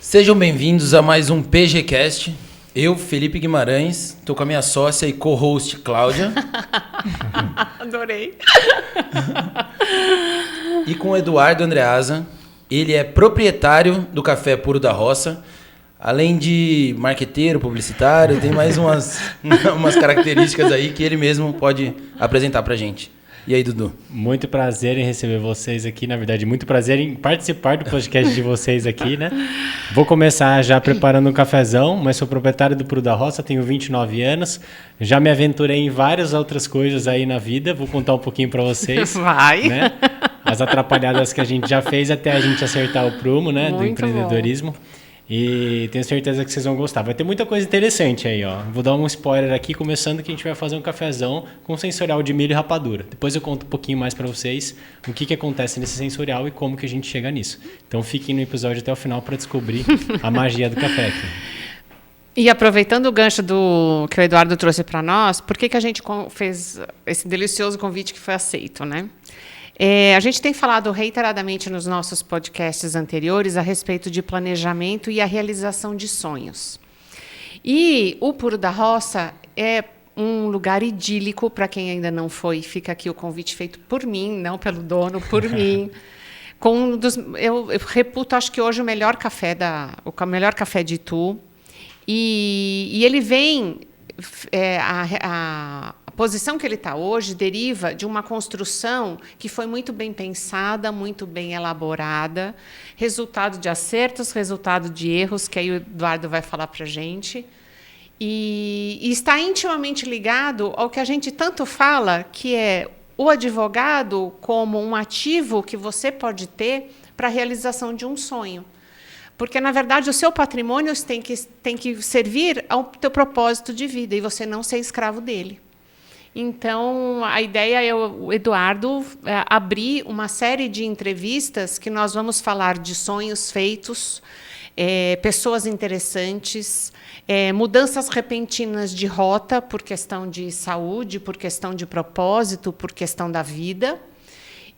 Sejam bem-vindos a mais um PGCast. Eu, Felipe Guimarães, estou com a minha sócia e co-host, Cláudia. Adorei. E com o Eduardo Andreasa. Ele é proprietário do Café Puro da Roça. Além de marqueteiro, publicitário, tem mais umas características aí que ele mesmo pode apresentar pra gente. E aí, Dudu? Muito prazer em receber vocês aqui, na verdade, muito prazer em participar do podcast de vocês aqui, né? Vou começar já preparando um cafezão, mas sou proprietário do Puro da Roça, tenho 29 anos, já me aventurei em várias outras coisas aí na vida, vou contar um pouquinho para vocês. Vai! Né? As atrapalhadas que a gente já fez até a gente acertar o prumo, né? Muito do empreendedorismo. Bom. E tenho certeza que vocês vão gostar. Vai ter muita coisa interessante aí, ó. Vou dar um spoiler aqui, começando que a gente vai fazer um cafezão com sensorial de milho e rapadura. Depois eu conto um pouquinho mais para vocês o que acontece nesse sensorial e como que a gente chega nisso. Então fiquem no episódio até o final para descobrir a magia do café aqui. E aproveitando o gancho que o Eduardo trouxe para nós, por que a gente fez esse delicioso convite que foi aceito, né? A gente tem falado reiteradamente nos nossos podcasts anteriores a respeito de planejamento e a realização de sonhos. E o Puro da Roça é um lugar idílico, para quem ainda não foi, fica aqui o convite feito por mim, não pelo dono, por mim. Eu reputo, acho que hoje, o melhor café de Itu. E ele vem... A posição que ele está hoje deriva de uma construção que foi muito bem pensada, muito bem elaborada, resultado de acertos, resultado de erros, que aí o Eduardo vai falar para a gente, e está intimamente ligado ao que a gente tanto fala, que é o advogado como um ativo que você pode ter para a realização de um sonho. Porque, na verdade, o seu patrimônio tem que servir ao teu propósito de vida e você não ser escravo dele. Então, a ideia é o Eduardo abrir uma série de entrevistas que nós vamos falar de sonhos feitos, pessoas interessantes, mudanças repentinas de rota por questão de saúde, por questão de propósito, por questão da vida.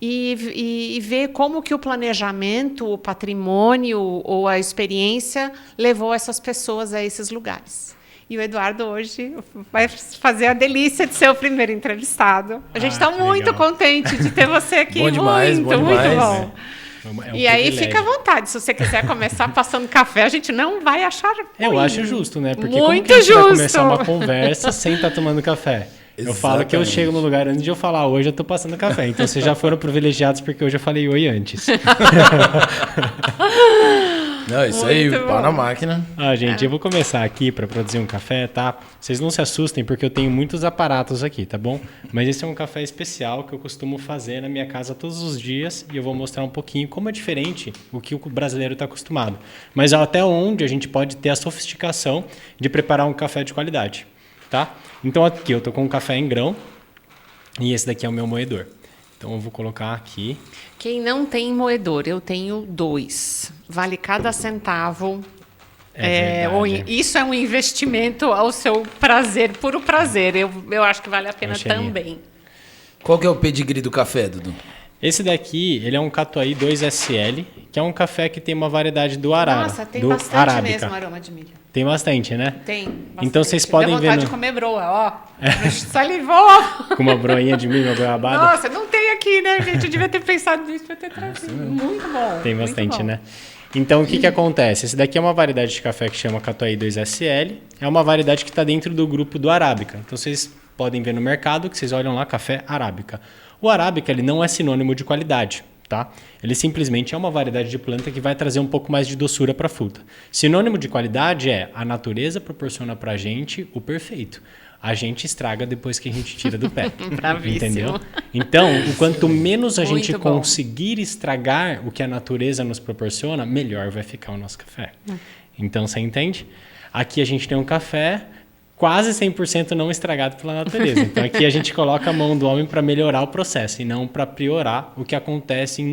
E ver como que o planejamento, o patrimônio ou a experiência levou essas pessoas a esses lugares. E o Eduardo hoje vai fazer a delícia de ser o primeiro entrevistado. A gente está muito contente de ter você aqui. Bom demais, muito bom. E aí fica à vontade, se você quiser começar passando café, a gente não vai achar ruim. Eu acho justo, né? Porque muito como que a gente justo. vai começar uma conversa sem estar tomando café? Eu falo que eu chego no lugar antes de eu falar hoje, eu tô passando café. Então vocês já foram privilegiados porque hoje eu falei oi antes. Não, isso muito aí, pau na máquina. Gente, eu vou começar aqui para produzir um café, tá? Vocês não se assustem porque eu tenho muitos aparatos aqui, tá bom? Mas esse é um café especial que eu costumo fazer na minha casa todos os dias e eu vou mostrar um pouquinho como é diferente o que o brasileiro está acostumado. Mas até onde a gente pode ter a sofisticação de preparar um café de qualidade, tá? Então aqui eu tô com um café em grão e esse daqui é o meu moedor. Então eu vou colocar aqui. Quem não tem moedor, eu tenho 2. Vale cada centavo. Isso é um investimento ao seu prazer, puro prazer. Eu acho que vale a pena também. Qual que é o pedigree do café, Dudu? Esse daqui, ele é um Catuai 2SL, que é um café que tem uma variedade do Arara. Nossa, tem bastante arábica. mesmo aroma de milho. Tem bastante, né? Tem bastante. Então vocês podem ver... Deu vontade de comer broa, ó. Salivou! Com uma broinha de milho, uma goiabada. Nossa, não tem aqui, né, gente? Eu devia ter pensado nisso, devia ter trazido. Muito bom. Tem bastante, né? Então, o que acontece? Esse daqui é uma variedade de café que chama Catuai 2SL. É uma variedade que está dentro do grupo do Arábica. Então, vocês podem ver no mercado que vocês olham lá, café Arábica. O Arábica, ele não é sinônimo de qualidade, tá? Ele simplesmente é uma variedade de planta que vai trazer um pouco mais de doçura para a fruta. Sinônimo de qualidade é a natureza proporciona para a gente o perfeito. A gente estraga depois que a gente tira do pé. Entendeu? Então, o quanto menos a gente conseguir estragar o que a natureza nos proporciona, melhor vai ficar o nosso café. Então, você entende? Aqui a gente tem um café quase 100% não estragado pela natureza. Então, aqui a gente coloca a mão do homem para melhorar o processo e não para piorar o que acontece em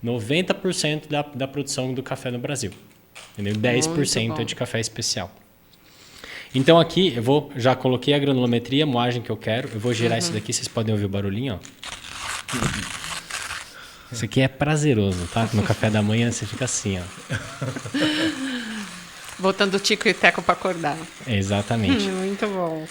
90% da produção do café no Brasil. Entendeu? 10% é de café especial. Então aqui eu já coloquei a granulometria, a moagem que eu quero. Eu vou girar isso daqui, vocês podem ouvir o barulhinho, ó. Isso aqui é prazeroso, tá? No café da manhã você fica assim, ó. Botando o Tico e o Teco para acordar. Exatamente. Muito bom.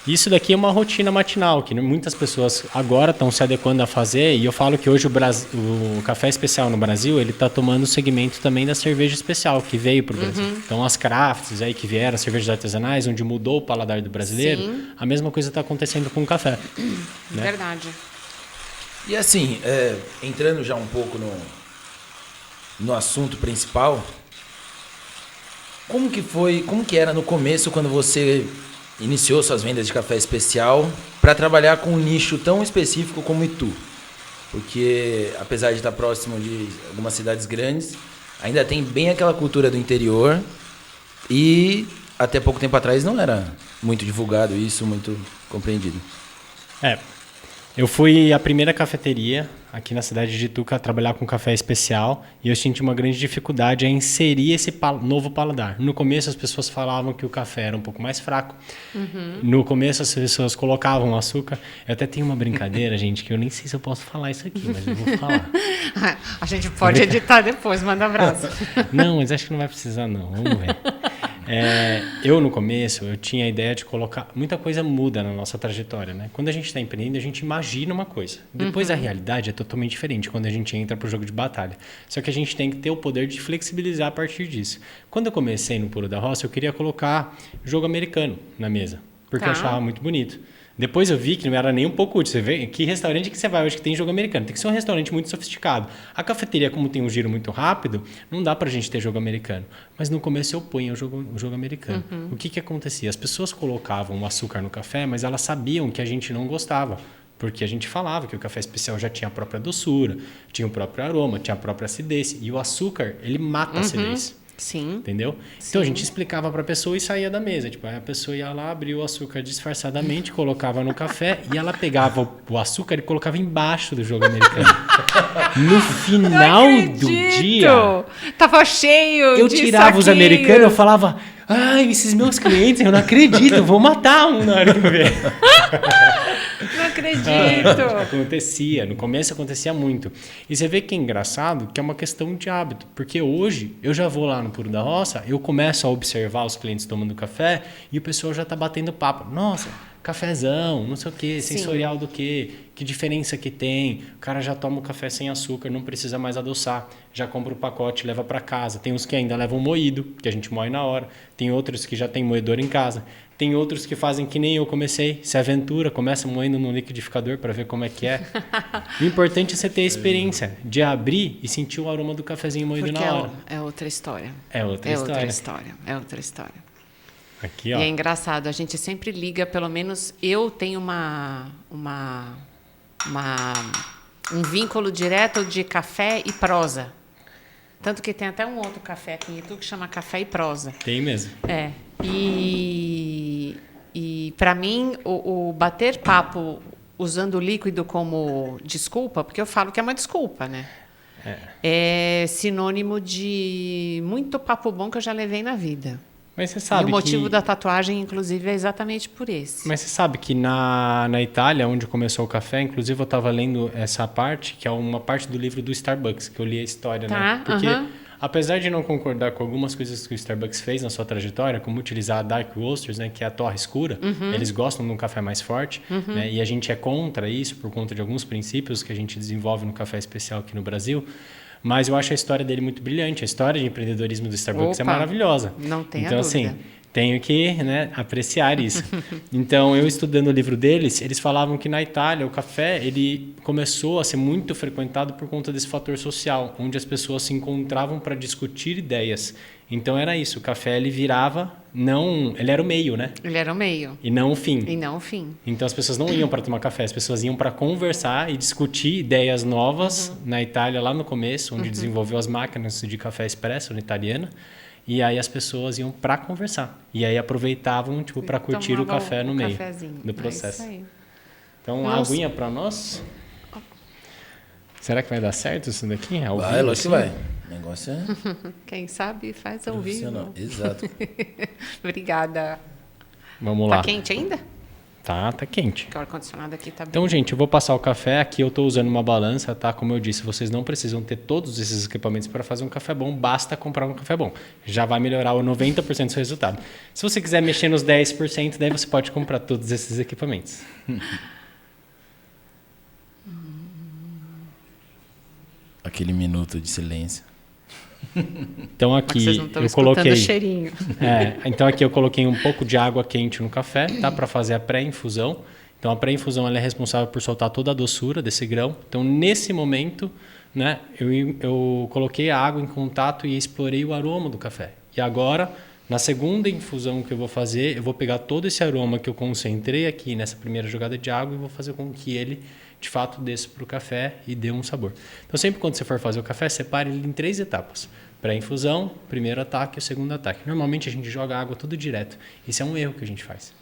Isso daqui é uma rotina matinal, que muitas pessoas agora estão se adequando a fazer, e eu falo que hoje o café especial no Brasil, ele está tomando o segmento também da cerveja especial, que veio para o Brasil. Então, as crafts aí que vieram, as cervejas artesanais, onde mudou o paladar do brasileiro, Sim. a mesma coisa está acontecendo com o café. Né? Verdade. E assim, entrando já um pouco no assunto principal, como que era no começo quando você iniciou suas vendas de café especial para trabalhar com um nicho tão específico como Itu? Porque apesar de estar próximo de algumas cidades grandes, ainda tem bem aquela cultura do interior e até pouco tempo atrás não era muito divulgado isso, muito compreendido. Eu fui a primeira cafeteria aqui na cidade de Itu a trabalhar com café especial e eu senti uma grande dificuldade a inserir esse novo paladar. No começo as pessoas falavam que o café era um pouco mais fraco. No começo as pessoas colocavam açúcar. Eu até tenho uma brincadeira, gente, que eu nem sei se eu posso falar isso aqui, mas eu vou falar. A gente pode editar depois, manda abraço. Não, mas acho que não vai precisar não, vamos ver. Eu no começo, eu tinha a ideia de colocar... Muita coisa muda na nossa trajetória, né? Quando a gente está empreendendo, a gente imagina uma coisa. Depois a realidade é totalmente diferente quando a gente entra para o jogo de batalha. Só que a gente tem que ter o poder de flexibilizar a partir disso. Quando eu comecei no Puro da Roça, eu queria colocar jogo americano na mesa, porque eu achava muito bonito. Depois eu vi que não era nem um pouco útil. Você vê que restaurante que você vai hoje que tem jogo americano? Tem que ser um restaurante muito sofisticado. A cafeteria, como tem um giro muito rápido, não dá pra gente ter jogo americano. Mas no começo eu ponho o jogo americano. O que acontecia? As pessoas colocavam o açúcar no café, mas elas sabiam que a gente não gostava. Porque a gente falava que o café especial já tinha a própria doçura, tinha o próprio aroma, tinha a própria acidez. E o açúcar, ele mata a acidez. Sim. Entendeu? Sim. Então a gente explicava para a pessoa e saía da mesa. Tipo, aí a pessoa ia lá, abria o açúcar disfarçadamente, colocava no café e ela pegava o açúcar e colocava embaixo do jogo americano. No final do dia, tava cheio eu de tirava os saquinhos. americanos, eu falava: ai, esses meus clientes, eu não acredito, eu vou matar um na hora que eu ver. Não acredito. Acontecia, no começo acontecia muito. E você vê que é engraçado, que é uma questão de hábito. Porque hoje, eu já vou lá no Puro da Roça, eu começo a observar os clientes tomando café e o pessoal já está batendo papo. Nossa, cafezão, não sei o quê, sensorial do quê, que diferença que tem. O cara já toma o café sem açúcar, não precisa mais adoçar. Já compra o pacote, leva para casa. Tem uns que ainda levam moído, que a gente moe na hora. Tem outros que já tem moedor em casa. Tem outros que fazem que nem eu comecei, se aventura, começa moendo no liquidificador para ver como é que é. O importante é você ter a experiência de abrir e sentir o aroma do cafezinho moído Porque na hora. é outra história. É outra história. É outra história. Aqui, ó. E é engraçado, a gente sempre liga, pelo menos eu tenho um vínculo direto de café e prosa. Tanto que tem até um outro café aqui em Itu que chama Café e Prosa. Tem mesmo. E para mim, o bater papo usando o líquido como desculpa, porque eu falo que é uma desculpa, né? É sinônimo de muito papo bom que eu já levei na vida. Mas você sabe e o motivo da tatuagem, inclusive, é exatamente por esse. Mas você sabe que na Itália, onde começou o café, inclusive eu estava lendo essa parte, que é uma parte do livro do Starbucks, que eu li a história, né? Porque, apesar de não concordar com algumas coisas que o Starbucks fez na sua trajetória, como utilizar a Dark Roasters, né, que é a torra escura, eles gostam de um café mais forte, né, e a gente é contra isso por conta de alguns princípios que a gente desenvolve no café especial aqui no Brasil. Mas eu acho a história dele muito brilhante. A história de empreendedorismo do Starbucks é maravilhosa. Não tenha então, dúvida. Assim, tenho que, né, apreciar isso. Então, eu estudando o livro deles, eles falavam que na Itália o café ele começou a ser muito frequentado por conta desse fator social, onde as pessoas se encontravam para discutir ideias. Então, era isso. O café ele virava, ele era o meio, né? Ele era o meio. E não o fim. E não o fim. Então, as pessoas não iam para tomar café, as pessoas iam para conversar e discutir ideias novas na Itália, lá no começo, onde desenvolveu as máquinas de café expresso na italiana. E aí as pessoas iam para conversar. E aí aproveitavam tipo, para curtir o café no meio do processo. É isso aí. Então, a aguinha para nós. Será que vai dar certo isso daqui? Vai, lógico que vai. O negócio é... Quem sabe faz ao vivo. Exato. Obrigada. Vamos lá. Tá quente ainda? Tá quente. Porque o ar-condicionado aqui tá bem. Então, gente, eu vou passar o café. Aqui eu estou usando uma balança, tá? Como eu disse, vocês não precisam ter todos esses equipamentos para fazer um café bom. Basta comprar um café bom. Já vai melhorar o 90% do seu resultado. Se você quiser mexer nos 10%, daí você pode comprar todos esses equipamentos. Aquele minuto de silêncio. Então Mas aqui vocês não estão eu escutando coloquei. o cheirinho. Então aqui eu coloquei um pouco de água quente no café, tá? Para fazer a pré-infusão. Então a pré-infusão ela é responsável por soltar toda a doçura desse grão. Então nesse momento, né, eu coloquei a água em contato e explorei o aroma do café. E agora, na segunda infusão que eu vou fazer, eu vou pegar todo esse aroma que eu concentrei aqui nessa primeira jogada de água e vou fazer com que ele de fato desça para o café e dê um sabor. Então sempre quando você for fazer o café, separe ele em 3 etapas. Pré-infusão, primeiro ataque e o segundo ataque. Normalmente a gente joga a água tudo direto. Isso é um erro que a gente faz.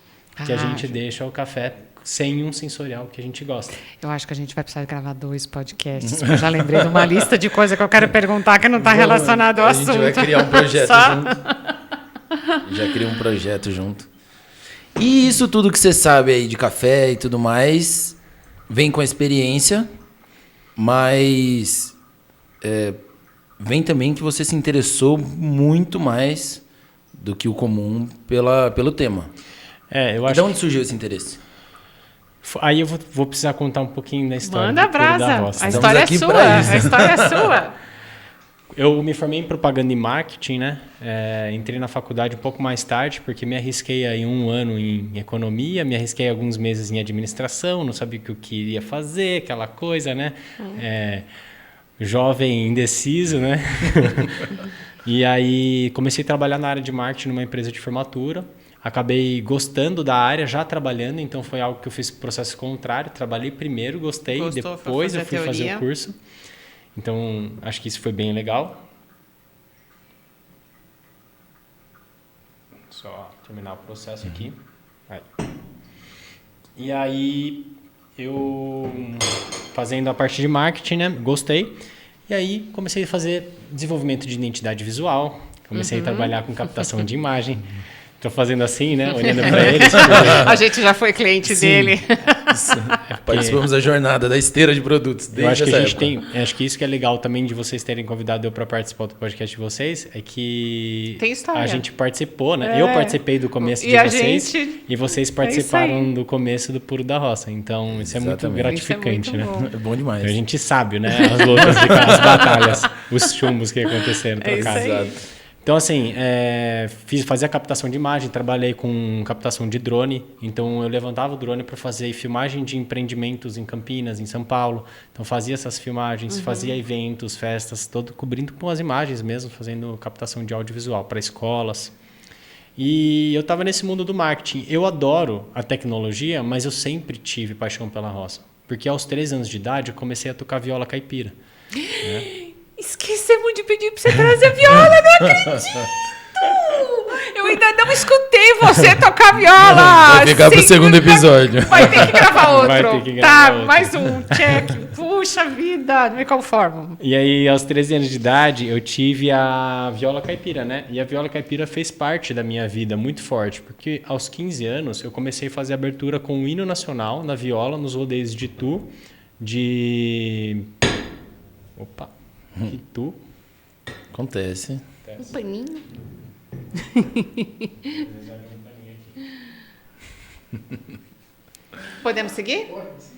Que a gente deixa o café sem um sensorial que a gente gosta. Eu acho que a gente vai precisar gravar 2 podcasts. Eu já lembrei de uma lista de coisas que eu quero perguntar que não está relacionado ao assunto. A gente vai criar um projeto Só? junto. Já cria um projeto junto. E isso tudo que você sabe aí de café e tudo mais, vem com a experiência, mas vem também que você se interessou muito mais do que o comum pelo tema. Eu E acho de onde surgiu esse interesse? Aí eu vou precisar contar um pouquinho da história. Manda do Puro da brasa. Roça. A Estamos história é aqui sua. pra isso. A história é sua. Eu me formei em propaganda e marketing, né? Entrei na faculdade um pouco mais tarde, porque me arrisquei aí 1 ano em economia, me arrisquei alguns meses em administração, não sabia o que eu queria fazer, aquela coisa, né? Jovem indeciso, né? E aí comecei a trabalhar na área de marketing numa empresa de formatura. Acabei gostando da área, já trabalhando, então foi algo que eu fiz processo contrário. Trabalhei primeiro, gostei, Gostou, foi depois fazer eu fui a fazer teoria. o curso. Então, acho que isso foi bem legal. Só terminar o processo aqui. Aí. E aí, eu fazendo a parte de marketing, né? Gostei. E aí, comecei a fazer desenvolvimento de identidade visual. Comecei a trabalhar com captação de imagem. Estou fazendo assim, né? Olhando para eles. A gente já foi cliente dele. Participamos da jornada da esteira de produtos. Eu acho que desde a essa gente época. acho que isso que é legal também de vocês terem convidado eu para participar do podcast de vocês, é que Tem história. a gente participou, né? Eu participei do começo E de a vocês gente- e vocês aí. participaram do começo do Puro da Roça. Então, isso é muito Exatamente. gratificante, Isso é muito né? bom. É bom demais. A gente sabe, né? As lutas, as batalhas, os chumbos que aconteceram É isso trocados. aí. Então, assim, fazia captação de imagem, trabalhei com captação de drone. Então, eu levantava o drone para fazer filmagem de empreendimentos em Campinas, em São Paulo. Então, fazia essas filmagens, fazia eventos, festas, todo cobrindo com as imagens mesmo, fazendo captação de audiovisual para escolas. E eu estava nesse mundo do marketing. Eu adoro a tecnologia, mas eu sempre tive paixão pela roça. Porque aos 3 anos de idade, eu comecei a tocar viola caipira. Esquecemos de pedir pra você trazer viola, não acredito! Eu ainda não escutei você tocar viola! Vai ficar pro segundo episódio. Vai ter que gravar outro. Vai ter que gravar tá, outro. mais um, check. Puxa vida, não me conformo. E aí, aos 13 anos de idade, eu tive a viola caipira, né? E a viola caipira fez parte da minha vida muito forte, porque aos 15 anos eu comecei a fazer abertura com o hino nacional na viola, nos rodeios de Itu, Itu. Acontece. Um paninho. Podemos seguir?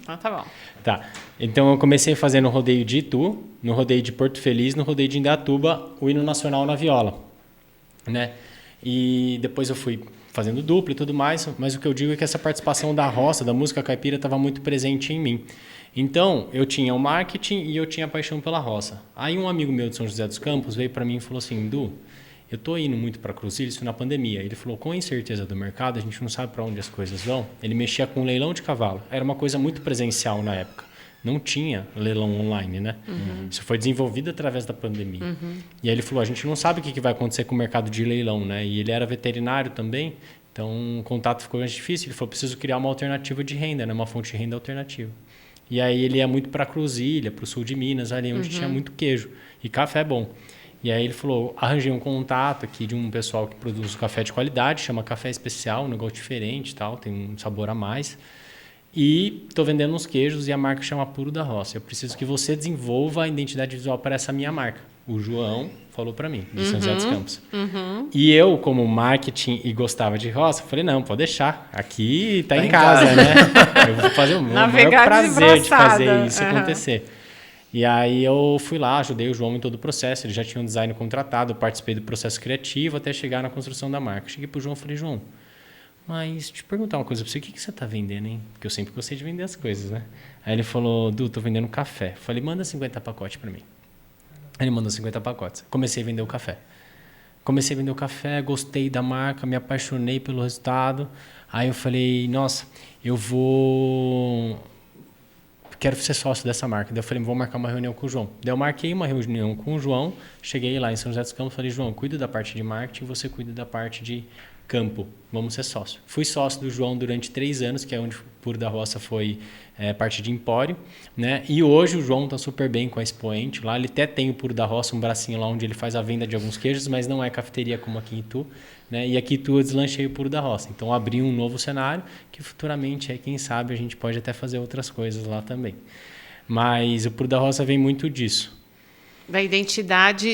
Ah, tá bom. Tá. Então eu comecei a fazer no rodeio de Itu, no rodeio de Porto Feliz, no rodeio de Indaiatuba, o hino nacional na viola, né? E depois eu fui fazendo dupla e tudo mais, mas o que eu digo é que essa participação da roça, da música caipira, estava muito presente em mim. Então, eu tinha o marketing e eu tinha a paixão pela roça. Aí um amigo meu de São José dos Campos veio para mim e falou assim: Du, eu tô indo muito para Cruzilha, isso na pandemia. Ele falou: com a incerteza do mercado, a gente não sabe para onde as coisas vão. Ele mexia com leilão de cavalo. Era uma coisa muito presencial na época. Não tinha leilão online, né? Isso foi desenvolvido através da pandemia. E aí ele falou: a gente não sabe o que vai acontecer com o mercado de leilão, né? E ele era veterinário também, então o contato ficou mais difícil. Ele falou: preciso criar uma alternativa de renda, né? Uma fonte de renda alternativa. E aí ele ia muito para Cruzilha, para o sul de Minas, ali onde tinha muito queijo e café bom. E aí ele falou, arranjei um contato aqui de um pessoal que produz café de qualidade, chama Café Especial, um negócio diferente e tal, tem um sabor a mais. E estou vendendo uns queijos e a marca chama Puro da Roça. Eu preciso que você desenvolva a identidade visual para essa minha marca. O João falou para mim, de São José dos Campos. E eu, como marketing e gostava de roça, falei, não, pode deixar. Aqui tá em casa, né? Eu vou fazer o maior prazer de fazer isso acontecer. E aí eu fui lá, ajudei o João em todo o processo. Ele já tinha um design contratado, eu participei do processo criativo até chegar na construção da marca. Cheguei pro João e falei, João, mas te perguntar uma coisa pra você, o que você tá vendendo, hein? Porque eu sempre gostei de vender as coisas, né? Aí ele falou, Du, tô vendendo café. Falei, manda 50 pacotes para mim. Ele mandou 50 pacotes. Comecei a vender o café. Gostei da marca, me apaixonei pelo resultado. Aí eu falei, nossa, quero ser sócio dessa marca. Daí eu falei, vou marcar uma reunião com o João. Daí eu marquei uma reunião com o João, cheguei lá em São José dos Campos, falei, João, cuida da parte de marketing, você cuida da parte de campo, vamos ser sócio. Fui sócio do João durante 3 anos, que é onde o Puro da Roça foi parte de empório, né? E hoje o João está super bem com a Expoente lá, ele até tem o Puro da Roça, um bracinho lá onde ele faz a venda de alguns queijos, mas não é cafeteria como aqui em Itu, né? E aqui em Itu eu deslanchei o Puro da Roça, então abri um novo cenário que futuramente, quem sabe, a gente pode até fazer outras coisas lá também. Mas o Puro da Roça vem muito disso.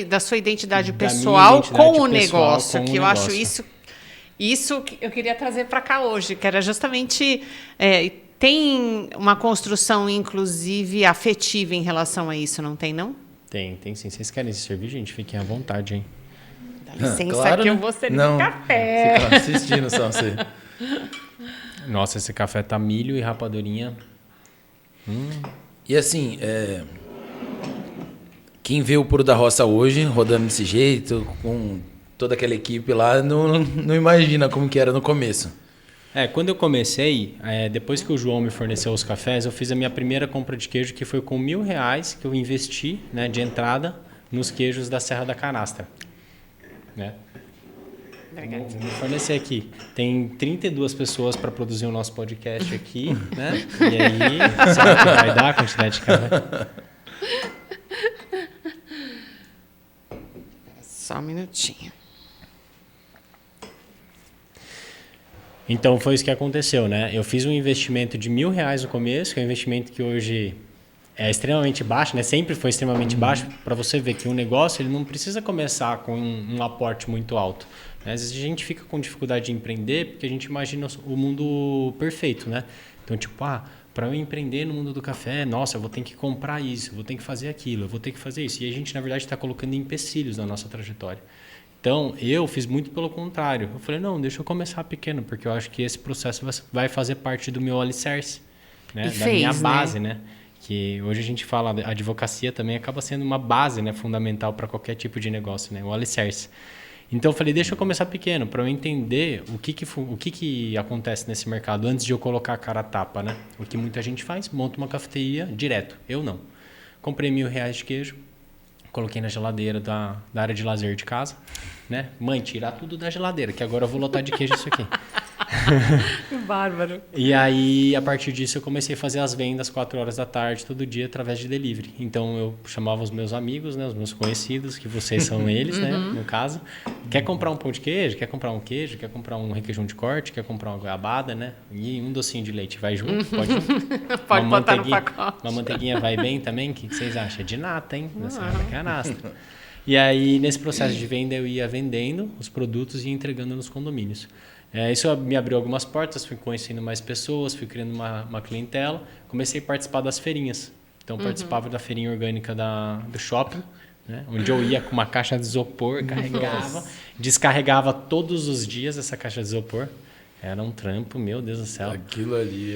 Da sua identidade pessoal com o negócio, que eu acho isso que eu queria trazer para cá hoje, que era justamente... tem uma construção, inclusive, afetiva em relação a isso, não tem, não? Tem sim. Vocês querem se servir, gente? Fiquem à vontade, hein? Dá licença, claro, que né? eu vou servir café. Fica assistindo só você. Nossa, esse café tá milho e rapadurinha. E assim, quem vê o Puro da Roça hoje, rodando desse jeito, com toda aquela equipe lá, não imagina como que era no começo. Quando eu comecei, depois que o João me forneceu os cafés, eu fiz a minha primeira compra de queijo, que foi com R$1.000 que eu investi, né, de entrada nos queijos da Serra da Canastra. Né? Vou fornecer aqui. Tem 32 pessoas para produzir o nosso podcast aqui, né? E aí, será que vai dar a quantidade de café? Só um minutinho. Então foi isso que aconteceu, né? Eu fiz um investimento de R$1.000 no começo, que é um investimento que hoje é extremamente baixo, né? Sempre foi extremamente baixo, para você ver que um negócio ele não precisa começar com um aporte muito alto. Né? Às vezes a gente fica com dificuldade de empreender porque a gente imagina o mundo perfeito, né? Então, tipo, para eu empreender no mundo do café, nossa, eu vou ter que comprar isso, eu vou ter que fazer aquilo, eu vou ter que fazer isso. E a gente, na verdade, está colocando empecilhos na nossa trajetória. Então, eu fiz muito pelo contrário. Eu falei, não, deixa eu começar pequeno, porque eu acho que esse processo vai fazer parte do meu alicerce, né? Da minha base, né? Que hoje a gente fala, a advocacia também acaba sendo uma base, né, fundamental para qualquer tipo de negócio, né? O alicerce. Então, eu falei, deixa eu começar pequeno, para eu entender o que acontece nesse mercado antes de eu colocar a cara a tapa, né? O que muita gente faz, monta uma cafeteria direto. Eu não. Comprei R$1.000 de queijo, coloquei na geladeira da área de lazer de casa, né? Mãe, tirar tudo da geladeira, que agora eu vou lotar de queijo isso aqui. Que bárbaro. E aí, a partir disso, eu comecei a fazer as vendas 4 horas da tarde, todo dia, através de delivery. Então, eu chamava os meus amigos, né? Os meus conhecidos, que vocês são eles, né? No caso. Quer comprar um pão de queijo? Quer comprar um queijo? Quer comprar um requeijão de corte? Quer comprar uma goiabada, né? E um docinho de leite. Vai junto? Pode junto? Pode botar no pacote. Uma manteiguinha vai bem também? O que vocês acham? É de nata, hein? Nessa canastra. E aí, nesse processo de venda, eu ia vendendo os produtos e entregando nos condomínios. Isso me abriu algumas portas, fui conhecendo mais pessoas, fui criando uma clientela. Comecei a participar das feirinhas. Então, participava da feirinha orgânica do shopping, né? Onde eu ia com uma caixa de isopor, carregava, descarregava todos os dias essa caixa de isopor. Era um trampo, meu Deus do céu. Aquilo ali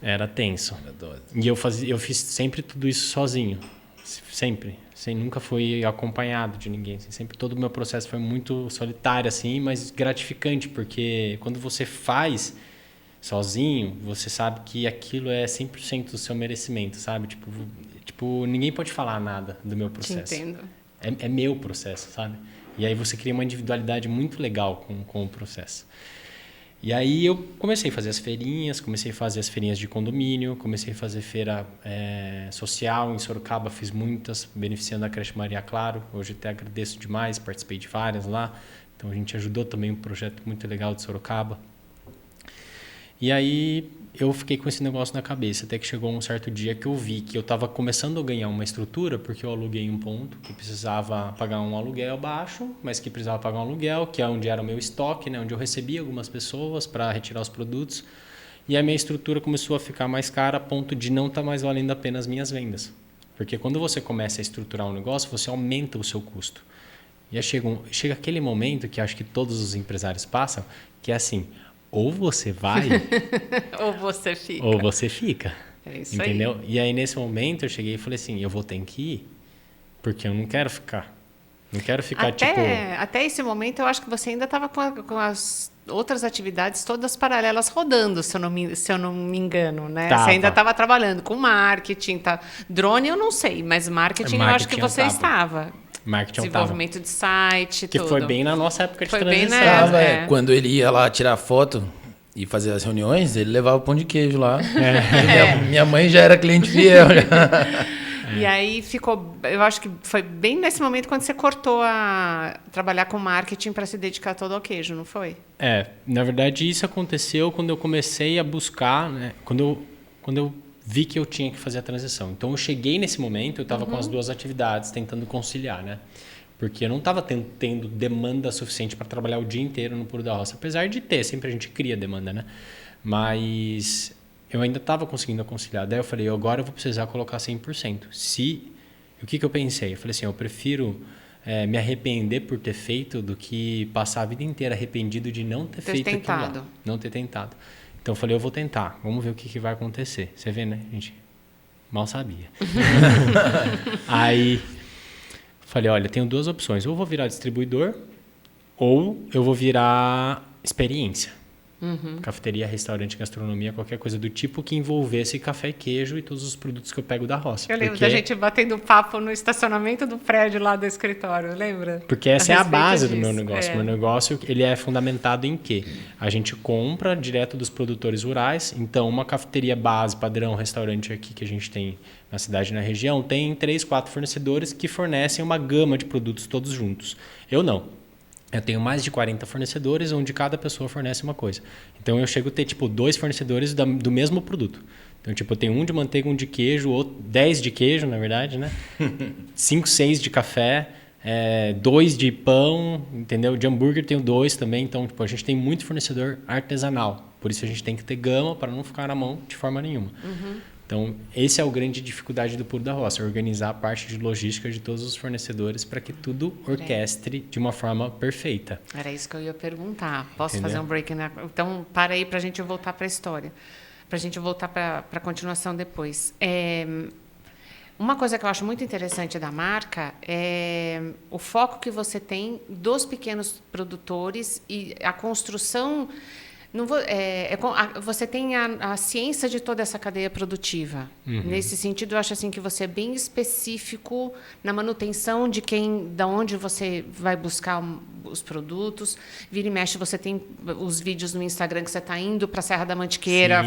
era tenso. Era doido. E eu fiz sempre tudo isso sozinho. Sempre. Nunca fui acompanhado de ninguém. Sempre todo o meu processo foi muito solitário, assim, mas gratificante, porque quando você faz sozinho, você sabe que aquilo é 100% do seu merecimento, sabe? Tipo, ninguém pode falar nada do meu processo. Te entendo. É meu processo, sabe? E aí você cria uma individualidade muito legal com o processo. E aí eu comecei a fazer as feirinhas, comecei a fazer as feirinhas de condomínio, comecei a fazer feira social em Sorocaba, fiz muitas, beneficiando a creche Maria Claro. Hoje até agradeço demais, participei de várias lá. Então a gente ajudou também um projeto muito legal de Sorocaba. E aí eu fiquei com esse negócio na cabeça, até que chegou um certo dia que eu vi que eu estava começando a ganhar uma estrutura, porque eu aluguei um ponto que precisava pagar um aluguel baixo, mas que precisava pagar um aluguel, que é onde era o meu estoque, né, onde eu recebia algumas pessoas para retirar os produtos. E a minha estrutura começou a ficar mais cara a ponto de não estar mais valendo a pena as minhas vendas. Porque quando você começa a estruturar um negócio, você aumenta o seu custo. E aí chega aquele momento que acho que todos os empresários passam, que é assim... Ou você vai... ou você fica. Ou você fica. É isso entendeu? aí. E aí, nesse momento, eu cheguei e falei assim, eu vou ter que ir, porque eu não quero ficar. Não quero ficar, Até esse momento, eu acho que você ainda estava com as outras atividades todas paralelas rodando, se eu não me engano, né? Tava. Você ainda estava trabalhando com marketing, tá? Drone eu não sei, mas marketing eu acho que você estava. Marketing desenvolvimento de site, que tudo. foi bem na nossa época de Foi transição. bem na Quando ele ia lá tirar foto e fazer as reuniões, ele levava o pão de queijo lá. Minha mãe já era cliente fiel. E aí ficou... Eu acho que foi bem nesse momento quando você cortou a trabalhar com marketing para se dedicar todo ao queijo, não foi? Na verdade isso aconteceu quando eu comecei a buscar, né? Quando eu vi que eu tinha que fazer a transição. Então eu cheguei nesse momento, eu estava com as duas atividades tentando conciliar, né? Porque eu não estava tendo demanda suficiente para trabalhar o dia inteiro no Puro da Roça. Apesar de ter, sempre a gente cria demanda, né? Mas eu ainda estava conseguindo conciliar. Daí eu falei, agora eu vou precisar colocar 100%. O que eu pensei? Eu falei assim, eu prefiro me arrepender por ter feito do que passar a vida inteira arrependido de não ter feito aquilo lá. Não ter tentado. Então eu falei, eu vou tentar, vamos ver o que vai acontecer. Você vê, né? A gente mal sabia. Aí falei, olha, tenho duas opções. Ou eu vou virar distribuidor, ou eu vou virar experiência. Cafeteria, restaurante, gastronomia, qualquer coisa do tipo que envolvesse café e queijo e todos os produtos que eu pego da roça. Eu lembro da gente batendo papo no estacionamento do prédio lá do escritório, lembra? Porque essa é a base do meu negócio. Meu negócio, ele é fundamentado em quê? A gente compra direto dos produtores rurais. Então, uma cafeteria base, padrão, restaurante aqui que a gente tem na cidade e na região, tem 3, 4 fornecedores que fornecem uma gama de produtos todos juntos. Eu não. Eu tenho mais de 40 fornecedores, onde cada pessoa fornece uma coisa. Então, eu chego a ter, 2 fornecedores do mesmo produto. Então, eu tenho um de manteiga, um de queijo, 10 de queijo, na verdade, né? 5, 6 de café, 2 de pão, entendeu? De hambúrguer tenho 2 também. Então, a gente tem muito fornecedor artesanal. Por isso, a gente tem que ter gama para não ficar na mão de forma nenhuma. Então, essa é a grande dificuldade do Puro da Roça, organizar a parte de logística de todos os fornecedores para que tudo orquestre de uma forma perfeita. Era isso que eu ia perguntar. Posso fazer um break? Então, para aí para a gente voltar para a história. Para a gente voltar para a continuação depois. Uma coisa que eu acho muito interessante da marca é o foco que você tem dos pequenos produtores e a construção... você tem a ciência de toda essa cadeia produtiva. Nesse sentido, eu acho assim que você é bem específico na manutenção da onde você vai buscar os produtos. Vira e mexe, você tem os vídeos no Instagram que você está indo para a Serra da Mantiqueira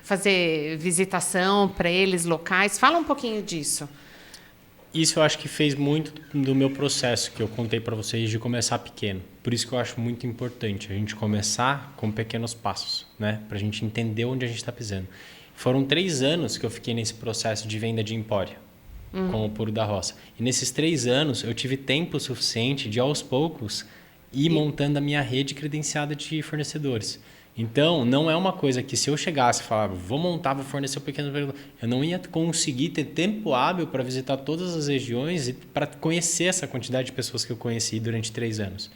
fazer visitação para eles locais. Fala um pouquinho disso. Isso eu acho que fez muito do meu processo que eu contei para vocês de começar pequeno. Por isso que eu acho muito importante a gente começar com pequenos passos, né? Para a gente entender onde a gente está pisando. Foram 3 anos que eu fiquei nesse processo de venda de empório com o Puro da Roça. E nesses 3 anos eu tive tempo suficiente de, aos poucos, ir montando a minha rede credenciada de fornecedores. Então, não é uma coisa que se eu chegasse e falar, vou montar, vou fornecer um pequeno... Eu não ia conseguir ter tempo hábil para visitar todas as regiões e para conhecer essa quantidade de pessoas que eu conheci durante 3 anos.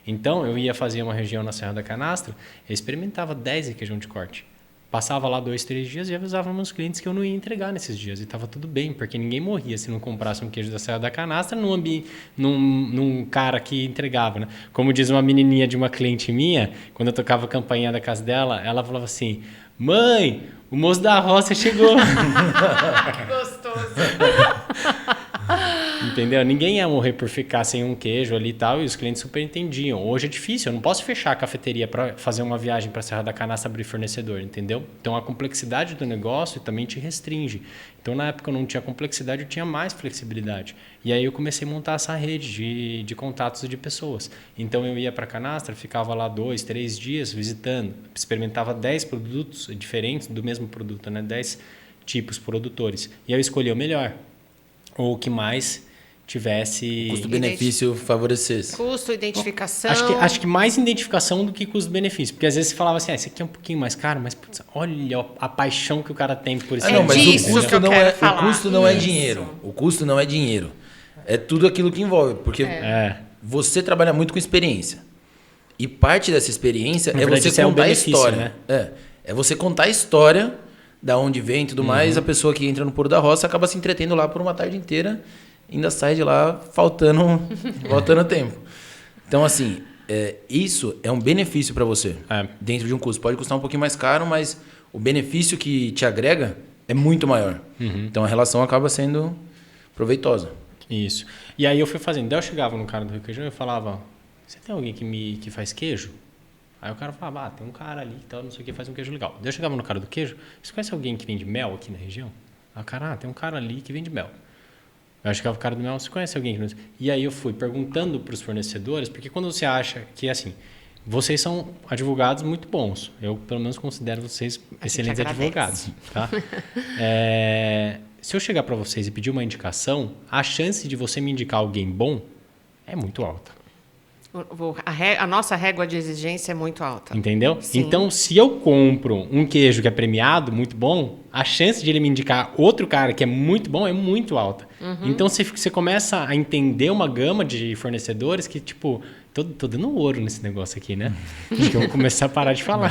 Então, eu ia fazer uma região na Serra da Canastra, eu experimentava 10 requeijão de corte. Passava lá 2, 3 dias e avisava meus clientes que eu não ia entregar nesses dias. E estava tudo bem, porque ninguém morria se não comprasse um queijo da Serra da Canastra num cara que entregava, né? Como diz uma menininha de uma cliente minha, quando eu tocava a campainha da casa dela, ela falava assim, mãe, o moço da roça chegou. Que gostoso. Entendeu? Ninguém ia morrer por ficar sem um queijo ali e tal, e os clientes super entendiam. Hoje é difícil, eu não posso fechar a cafeteria para fazer uma viagem para a Serra da Canastra abrir fornecedor, entendeu? Então a complexidade do negócio também te restringe. Então na época eu não tinha complexidade, eu tinha mais flexibilidade. E aí eu comecei a montar essa rede de contatos de pessoas. Então eu ia para a Canastra, ficava lá 2, 3 dias visitando, experimentava 10 produtos diferentes do mesmo produto, né? 10 tipos produtores. E aí eu escolhi o melhor. Ou o que mais tivesse... Custo-benefício favorecesse. Custo, identificação. Acho que mais identificação do que custo-benefício. Porque às vezes você falava assim, esse aqui é um pouquinho mais caro, mas putz, olha a paixão que o cara tem por esse Mas disso o custo que eu quero falar. o custo não é dinheiro. O custo não é dinheiro. É tudo aquilo que envolve. Porque você trabalha muito com experiência. E parte dessa experiência é você contar a história. Né? É você contar a história, da onde vem e tudo mais. A pessoa que entra no Puro da Roça acaba se entretendo lá por uma tarde inteira. Ainda sai de lá faltando tempo. Então, assim, isso é um benefício para você. Dentro de um custo. Pode custar um pouquinho mais caro, mas o benefício que te agrega é muito maior. Então, a relação acaba sendo proveitosa. Isso. E aí eu fui fazendo. Daí eu chegava no cara do requeijão e eu falava, você tem alguém que faz queijo? Aí o cara falava, tem um cara ali que tal, não sei o que, faz um queijo legal. Daí eu chegava no cara do queijo, você conhece alguém que vende mel aqui na região? Aí o cara, tem um cara ali que vende mel. Eu chegava o cara do mel, você conhece alguém que vende? E aí eu fui perguntando para os fornecedores, porque quando você acha que, assim, vocês são advogados muito bons, eu pelo menos considero vocês excelentes advogados, tá? Se eu chegar para vocês e pedir uma indicação, a chance de você me indicar alguém bom é muito alta. A nossa régua de exigência é muito alta. Entendeu? Sim. Então, se eu compro um queijo que é premiado, muito bom, a chance de ele me indicar outro cara que é muito bom é muito alta. Então, você começa a entender uma gama de fornecedores que, tipo... Tô dando ouro nesse negócio aqui, né? Acho que eu vou começar a parar de falar.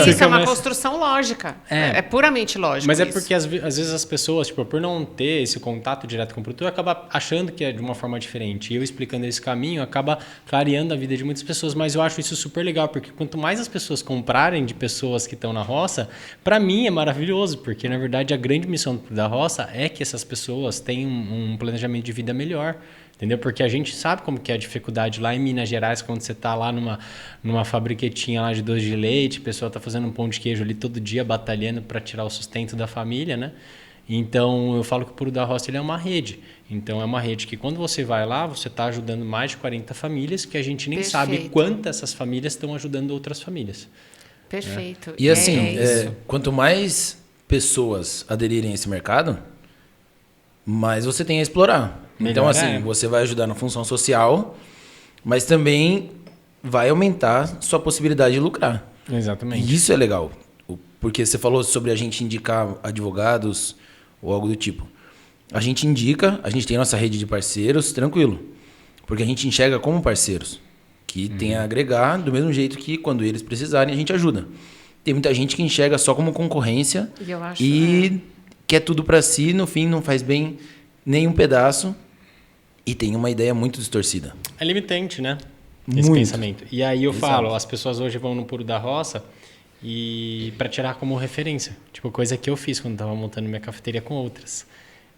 Isso é uma construção lógica. É puramente lógico. Mas é isso. porque às vezes as pessoas, tipo, por não ter esse contato direto com o produtor, acaba achando que é de uma forma diferente. E eu explicando esse caminho, acaba clareando a vida de muitas pessoas. Mas eu acho isso super legal, porque quanto mais as pessoas comprarem de pessoas que estão na roça, para mim é maravilhoso, porque na verdade a grande missão da roça é que essas pessoas tenham um planejamento de vida melhor. Entendeu? Porque a gente sabe como que é a dificuldade lá em Minas Gerais, quando você está lá numa fabriquetinha lá de doce de leite, a pessoa está fazendo um pão de queijo ali todo dia, batalhando para tirar o sustento da família, né? Então, eu falo que o Puro da Roça ele é uma rede. Então, é uma rede que quando você vai lá, você está ajudando mais de 40 famílias, que a gente nem sabe quantas essas famílias estão ajudando outras famílias. Perfeito. E assim, quanto mais pessoas aderirem a esse mercado, mais você tem a explorar. Então, assim, você vai ajudar na função social, mas também vai aumentar sua possibilidade de lucrar. Exatamente. E isso é legal. Porque você falou sobre a gente indicar advogados ou algo do tipo. A gente indica, a gente tem nossa rede de parceiros, tranquilo. Porque a gente enxerga como parceiros, que tem a agregar do mesmo jeito que quando eles precisarem a gente ajuda. Tem muita gente que enxerga só como concorrência e quer tudo para si, no fim não faz bem nem um pedaço e tem uma ideia muito distorcida. É limitante, né? Esse pensamento. E aí eu falo, as pessoas hoje vão no Puro da Roça e para tirar como referência, tipo, coisa que eu fiz quando estava montando minha cafeteria com outras.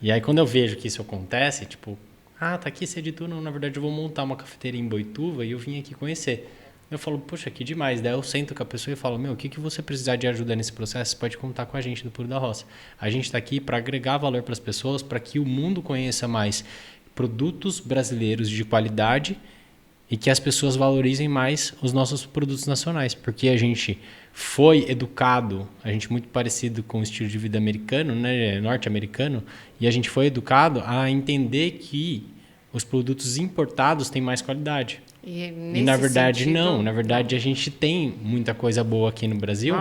E aí quando eu vejo que isso acontece, tipo, tá aqui esse editor, não, na verdade eu vou montar uma cafeteria em Boituva e eu vim aqui conhecer. Eu falo, poxa, que demais. Daí eu sento com a pessoa e falo, o que você precisar de ajuda nesse processo, você pode contar com a gente do Puro da Roça. A gente está aqui para agregar valor para as pessoas, para que o mundo conheça mais produtos brasileiros de qualidade e que as pessoas valorizem mais os nossos produtos nacionais, porque a gente foi educado, a gente muito parecido com o estilo de vida americano, né, norte-americano, e a gente foi educado a entender que os produtos importados têm mais qualidade. E na verdade não, na verdade a gente tem muita coisa boa aqui no Brasil.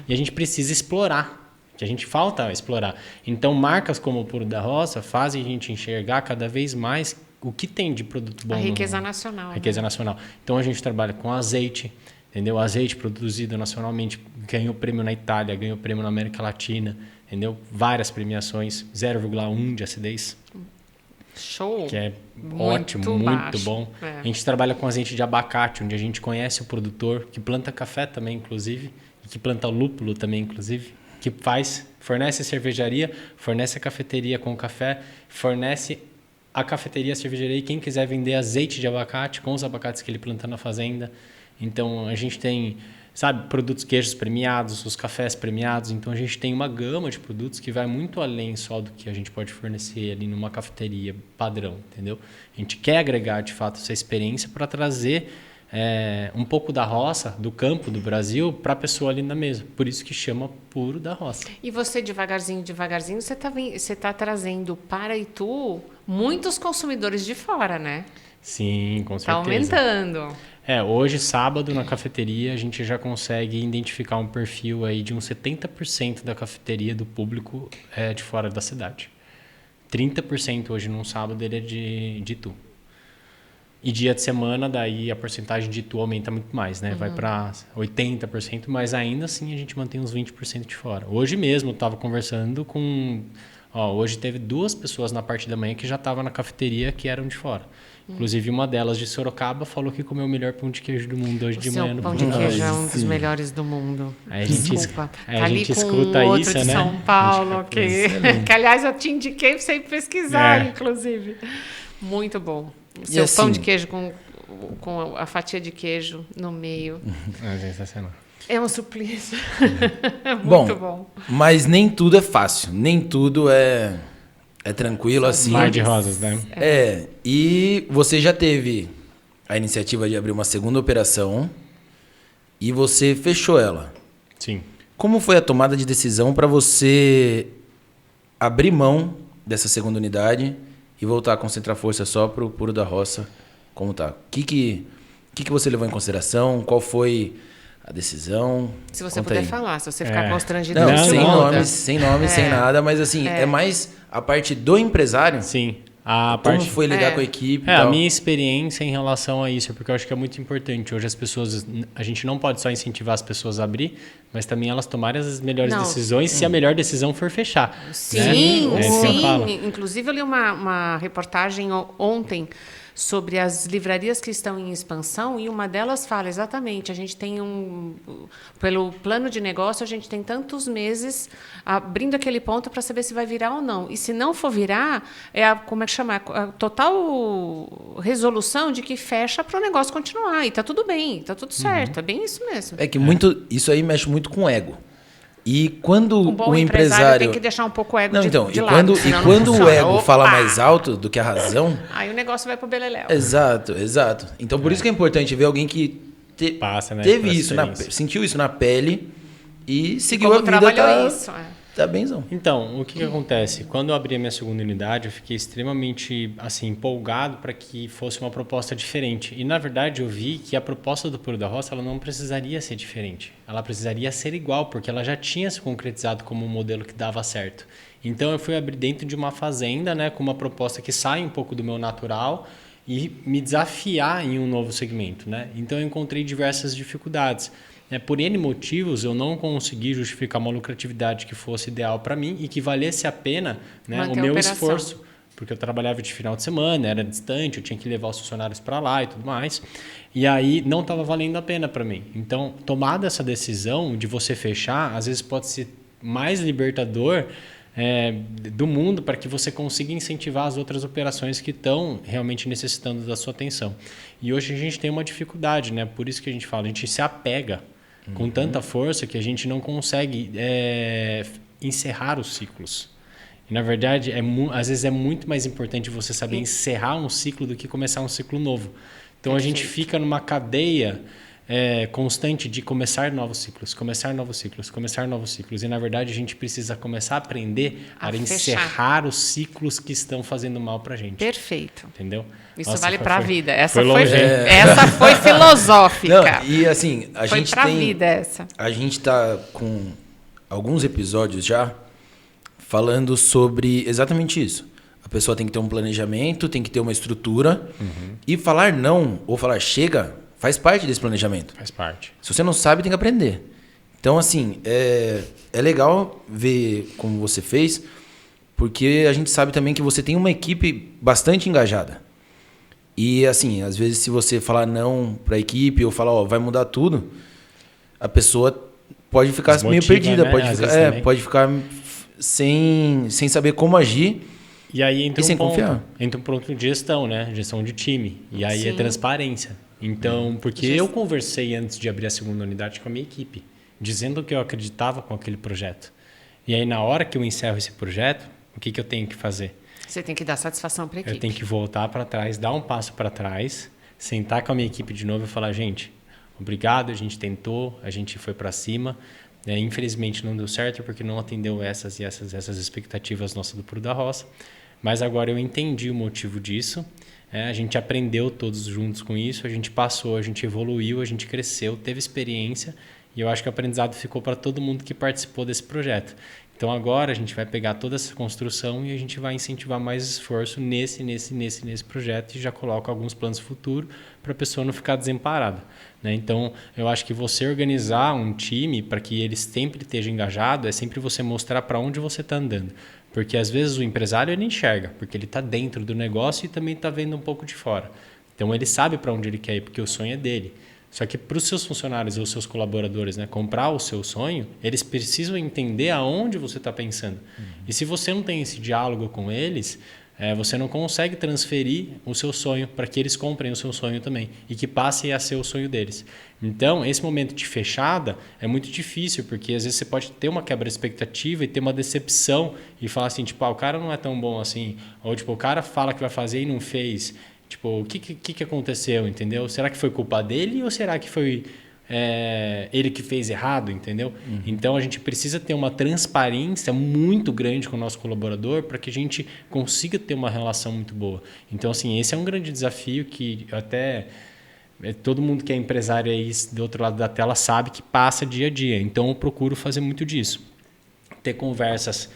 E a gente precisa explorar, que a gente falta explorar. Então marcas como o Puro da Roça fazem a gente enxergar cada vez mais o que tem de produto bom. A riqueza nacional. Riqueza nacional. Então a gente trabalha com azeite, entendeu? Azeite produzido nacionalmente, ganhou prêmio na Itália, ganhou prêmio na América Latina, entendeu? Várias premiações, 0,1 de acidez. Show. Que é ótimo, muito bom. A gente trabalha com azeite de abacate, onde a gente conhece o produtor, que planta café também, inclusive, e que planta lúpulo também, inclusive, que fornece a cervejaria, fornece a cafeteria com café, fornece a cafeteria, a cervejaria e quem quiser vender azeite de abacate com os abacates que ele planta na fazenda. Então, a gente tem, sabe, produtos, queijos premiados, os cafés premiados. Então, a gente tem uma gama de produtos que vai muito além só do que a gente pode fornecer ali numa cafeteria padrão, entendeu? A gente quer agregar, de fato, essa experiência para trazer um pouco da roça, do campo, do Brasil, para a pessoa ali na mesa. Por isso que chama Puro da Roça. E você, devagarzinho, você tá trazendo para Itu muitos consumidores de fora, né? Sim, com Tá certeza. aumentando. Hoje, sábado, na cafeteria, a gente já consegue identificar um perfil aí de uns 70% da cafeteria do público de fora da cidade. 30% hoje num sábado ele é de Itu. E dia de semana, daí a porcentagem de Itu aumenta muito mais, né? Vai para 80%, mas ainda assim a gente mantém uns 20% de fora. Hoje mesmo eu estava conversando com... hoje teve 2 pessoas na parte da manhã que já estavam na cafeteria que eram de fora. Inclusive uma delas de Sorocaba falou que comeu o melhor pão de queijo do mundo hoje de manhã. O pão de queijo é um dos melhores do mundo. Aí a gente, Desculpa. a gente com escuta outro isso, de né? São Paulo, que aliás eu te indiquei para você ir pesquisar, inclusive. Muito bom. O seu pão de queijo com a fatia de queijo no meio. É sensacional. É um suplício. Muito bom. Mas nem tudo é fácil. Nem tudo é tranquilo assim. Mar de rosas, né? E você já teve a iniciativa de abrir uma segunda operação e você fechou ela. Sim. Como foi a tomada de decisão para você abrir mão dessa segunda unidade e voltar a concentrar força só para o Puro da Roça? Como tá? O que você levou em consideração? Qual foi a decisão? Se você Conta puder aí. falar, se você ficar constrangido, Não, a gente sem muda. nomes, sem nada, mas assim, é mais a parte do empresário. Sim. Como foi lidar com a equipe? A minha experiência em relação a isso, porque eu acho que é muito importante. Hoje a gente não pode só incentivar as pessoas a abrir, mas também elas tomarem as melhores decisões, se a melhor decisão for fechar. Sim, né? sim. Inclusive eu li uma reportagem ontem sobre as livrarias que estão em expansão e uma delas fala exatamente, a gente tem pelo plano de negócio, a gente tem tantos meses abrindo aquele ponto para saber se vai virar ou não. E se não for virar, como é que chama? A total resolução de que fecha para o negócio continuar. E está tudo bem, está tudo certo. É bem isso mesmo. É que isso aí mexe muito com o ego. E quando Um bom o empresário tem que deixar um pouco o ego de lado. E quando o ego fala mais alto do que a razão... Aí o negócio vai pro beleléu. Exato. Então, por isso que é importante ver alguém que teve isso, sentiu isso na pele e seguiu a vida. Tá benzão. Então, o que acontece? Quando eu abri a minha segunda unidade, eu fiquei extremamente empolgado para que fosse uma proposta diferente. E, na verdade, eu vi que a proposta do Puro da Roça ela não precisaria ser diferente. Ela precisaria ser igual, porque ela já tinha se concretizado como um modelo que dava certo. Então, eu fui abrir dentro de uma fazenda, né, com uma proposta que sai um pouco do meu natural e me desafiar em um novo segmento, né? Então, eu encontrei diversas dificuldades. Por N motivos, eu não consegui justificar uma lucratividade que fosse ideal para mim e que valesse a pena, né, o meu esforço. Porque eu trabalhava de final de semana, era distante, eu tinha que levar os funcionários para lá e tudo mais. E aí não estava valendo a pena para mim. Então, tomada essa decisão de você fechar, às vezes pode ser mais libertador do mundo para que você consiga incentivar as outras operações que estão realmente necessitando da sua atenção. E hoje a gente tem uma dificuldade, né? Por isso que a gente fala, a gente se apega com tanta força que a gente não consegue encerrar os ciclos. E, na verdade, às vezes é muito mais importante você saber encerrar um ciclo do que começar um ciclo novo. Então, a gente fica numa cadeia constante de começar novos ciclos. E, na verdade, a gente precisa começar a aprender a encerrar os ciclos que estão fazendo mal para a gente. Perfeito. Entendeu? Isso vale para a vida. Essa foi filosófica. Não, e assim, a gente tá com alguns episódios já falando sobre exatamente isso. A pessoa tem que ter um planejamento, tem que ter uma estrutura. E falar não ou falar chega faz parte desse planejamento. Faz parte. Se você não sabe, tem que aprender. Então, assim, é legal ver como você fez, porque a gente sabe também que você tem uma equipe bastante engajada. E, assim, às vezes se você falar não para a equipe ou falar, vai mudar tudo, a pessoa pode ficar meio Desmotiva, perdida, né? pode Às ficar, vezes também. pode ficar sem saber como agir. E aí entra E sem confiar. entra um ponto de gestão, né? Gestão de time. E aí é Sim. transparência. Então, porque eu conversei antes de abrir a segunda unidade com a minha equipe, dizendo que eu acreditava com aquele projeto. E aí, na hora que eu encerro esse projeto, o que eu tenho que fazer? Você tem que dar satisfação para a equipe. Eu tenho que voltar para trás, dar um passo para trás, sentar com a minha equipe de novo e falar, gente, obrigado, a gente tentou, a gente foi para cima. Infelizmente não deu certo porque não atendeu essas expectativas nossas do Puro da Roça. Mas agora eu entendi o motivo disso. A gente aprendeu todos juntos com isso, a gente passou, a gente evoluiu, a gente cresceu, teve experiência e eu acho que o aprendizado ficou para todo mundo que participou desse projeto. Então agora a gente vai pegar toda essa construção e a gente vai incentivar mais esforço nesse projeto e já coloca alguns planos futuros para a pessoa não ficar desamparada, né? Então eu acho que você organizar um time para que ele sempre esteja engajado é sempre você mostrar para onde você está andando. Porque às vezes o empresário ele enxerga, porque ele está dentro do negócio e também está vendo um pouco de fora. Então ele sabe para onde ele quer ir, porque o sonho é dele. Só que para os seus funcionários ou seus colaboradores, né, comprar o seu sonho, eles precisam entender aonde você está pensando. E se você não tem esse diálogo com eles, você não consegue transferir o seu sonho para que eles comprem o seu sonho também e que passe a ser o sonho deles. Então, esse momento de fechada é muito difícil, porque às vezes você pode ter uma quebra de expectativa e ter uma decepção e falar assim, tipo, o cara não é tão bom assim, ou tipo, o cara fala que vai fazer e não fez. Tipo, o que aconteceu, entendeu? Será que foi culpa dele ou será que foi ele que fez errado, entendeu? Então, a gente precisa ter uma transparência muito grande com o nosso colaborador para que a gente consiga ter uma relação muito boa. Então, assim, esse é um grande desafio que até todo mundo que é empresário aí do outro lado da tela sabe que passa dia a dia. Então, eu procuro fazer muito disso. Ter conversas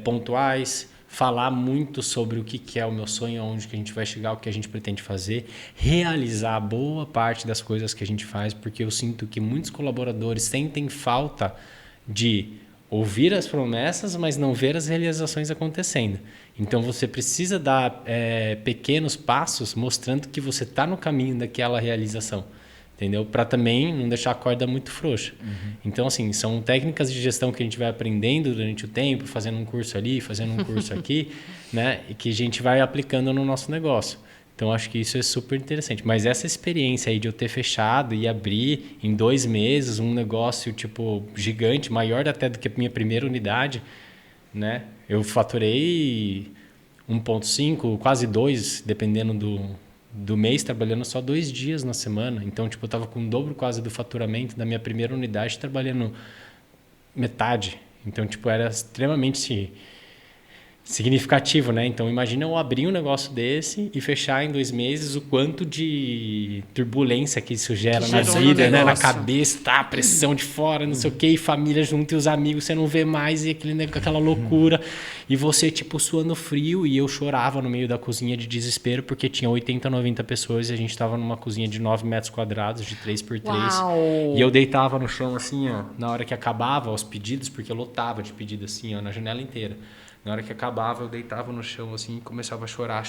pontuais, falar muito sobre o que é o meu sonho, aonde que a gente vai chegar, o que a gente pretende fazer, realizar boa parte das coisas que a gente faz, porque eu sinto que muitos colaboradores sentem falta de ouvir as promessas, mas não ver as realizações acontecendo. Então, você precisa dar pequenos passos mostrando que você está no caminho daquela realização. Entendeu? Para também não deixar a corda muito frouxa. Então, assim, são técnicas de gestão que a gente vai aprendendo durante o tempo, fazendo um curso ali, fazendo um curso aqui, né? E que a gente vai aplicando no nosso negócio. Então, acho que isso é super interessante. Mas essa experiência aí de eu ter fechado e abrir em 2 meses um negócio, tipo, gigante, maior até do que a minha primeira unidade, né? Eu faturei 1,5, quase 2, dependendo do mês, trabalhando só 2 dias na semana. Então, tipo, eu estava com o dobro quase do faturamento da minha primeira unidade, trabalhando metade. Então, tipo, era extremamente significativo, né? Então, imagina eu abrir um negócio desse e fechar em 2 meses, o quanto de turbulência que isso gera na vida, né? Na cabeça, tá? A pressão de fora, não sei o quê, e família junto, e os amigos você não vê mais, e aquela loucura. E você, tipo, suando frio, e eu chorava no meio da cozinha de desespero, porque tinha 80, 90 pessoas, e a gente tava numa cozinha de 9 metros quadrados, de 3x3. Uau! E eu deitava no chão, assim, ó, na hora que acabava os pedidos, porque eu lotava de pedido, assim, ó, na janela inteira. Na hora que acabava, eu deitava no chão assim e começava a chorar,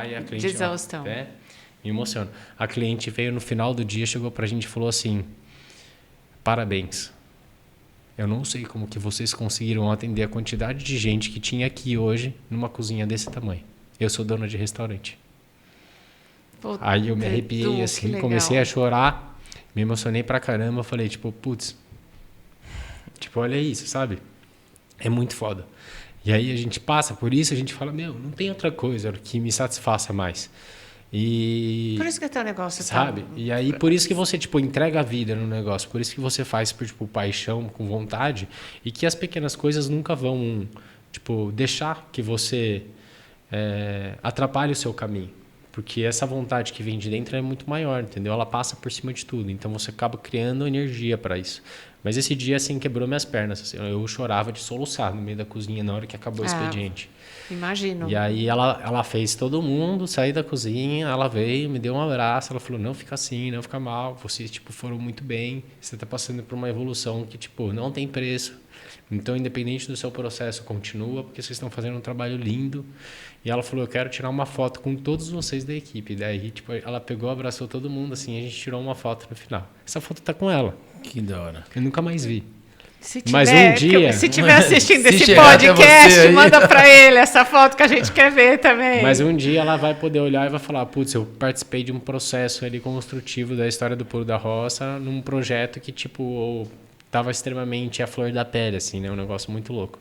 e a cliente... Exaustão. Me emociona. A cliente veio no final do dia, chegou pra gente e falou assim, parabéns. Eu não sei como que vocês conseguiram atender a quantidade de gente que tinha aqui hoje numa cozinha desse tamanho. Eu sou dona de restaurante. Puta, Aí eu me arrepiei Edu, assim, comecei a chorar, me emocionei pra caramba, falei tipo, putz, tipo, olha isso, sabe? É muito foda. E aí a gente passa por isso, a gente fala, não tem outra coisa que me satisfaça mais. E por isso que é teu negócio, sabe? E aí por isso que você tipo entrega a vida no negócio, por isso que você faz por tipo paixão, com vontade, e que as pequenas coisas nunca vão tipo deixar que você atrapalhe o seu caminho. Porque essa vontade que vem de dentro é muito maior, entendeu? Ela passa por cima de tudo. Então você acaba criando energia para isso. Mas esse dia, assim, quebrou minhas pernas. Assim, eu chorava de soluçar no meio da cozinha na hora que acabou o expediente. Imagino. E aí ela fez todo mundo sair da cozinha, ela veio, me deu um abraço, ela falou, não fica assim, não fica mal, vocês tipo, foram muito bem, você está passando por uma evolução que tipo, não tem preço. Então, independente do seu processo, continua, porque vocês estão fazendo um trabalho lindo. E ela falou, eu quero tirar uma foto com todos vocês da equipe. Daí, tipo, ela pegou, abraçou todo mundo, assim, e a gente tirou uma foto no final. Essa foto tá com ela. Que da hora. Eu nunca mais vi. Mas um dia... Se tiver assistindo Se esse chegar até você podcast, aí. manda para ele essa foto que a gente quer ver também. Mas um dia ela vai poder olhar e vai falar, putz, eu participei de um processo ali construtivo da história do Puro da Roça num projeto que, tipo, tava extremamente à flor da pele, assim, né? Um negócio muito louco.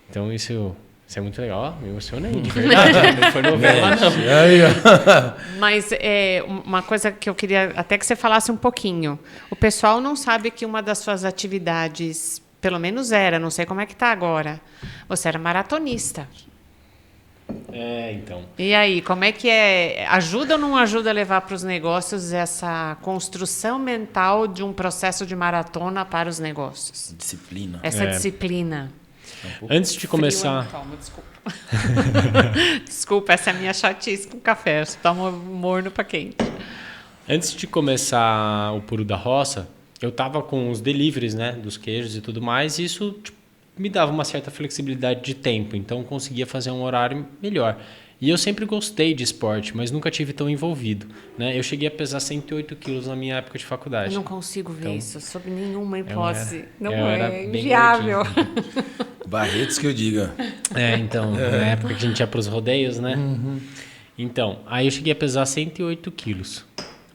Então isso é muito legal. Me emocionei, de verdade. Não foi novela, não. Aí, ó. Mas uma coisa que eu queria até que você falasse um pouquinho. O pessoal não sabe que uma das suas atividades, pelo menos era, não sei como é que está agora, você era maratonista. Então. E aí, como é que é? Ajuda ou não ajuda a levar para os negócios essa construção mental de um processo de maratona para os negócios? Disciplina. Essa disciplina. Antes de começar... Frio, toma, desculpa. Desculpa, essa é a minha chatice com café. Eu tomo morno para quente. Antes de começar o Puro da Roça, eu tava com os deliveries, né, dos queijos e tudo mais, e isso tipo, me dava uma certa flexibilidade de tempo, então eu conseguia fazer um horário melhor. E eu sempre gostei de esporte, mas nunca tive tão envolvido, né? Eu cheguei a pesar 108 quilos na minha época de faculdade. Eu não consigo ver Então, isso sob nenhuma hipótese. Não eu era é bem inviável. Barretos que eu diga. Então, na época que a gente ia para os rodeios, né? Então, aí eu cheguei a pesar 108 quilos.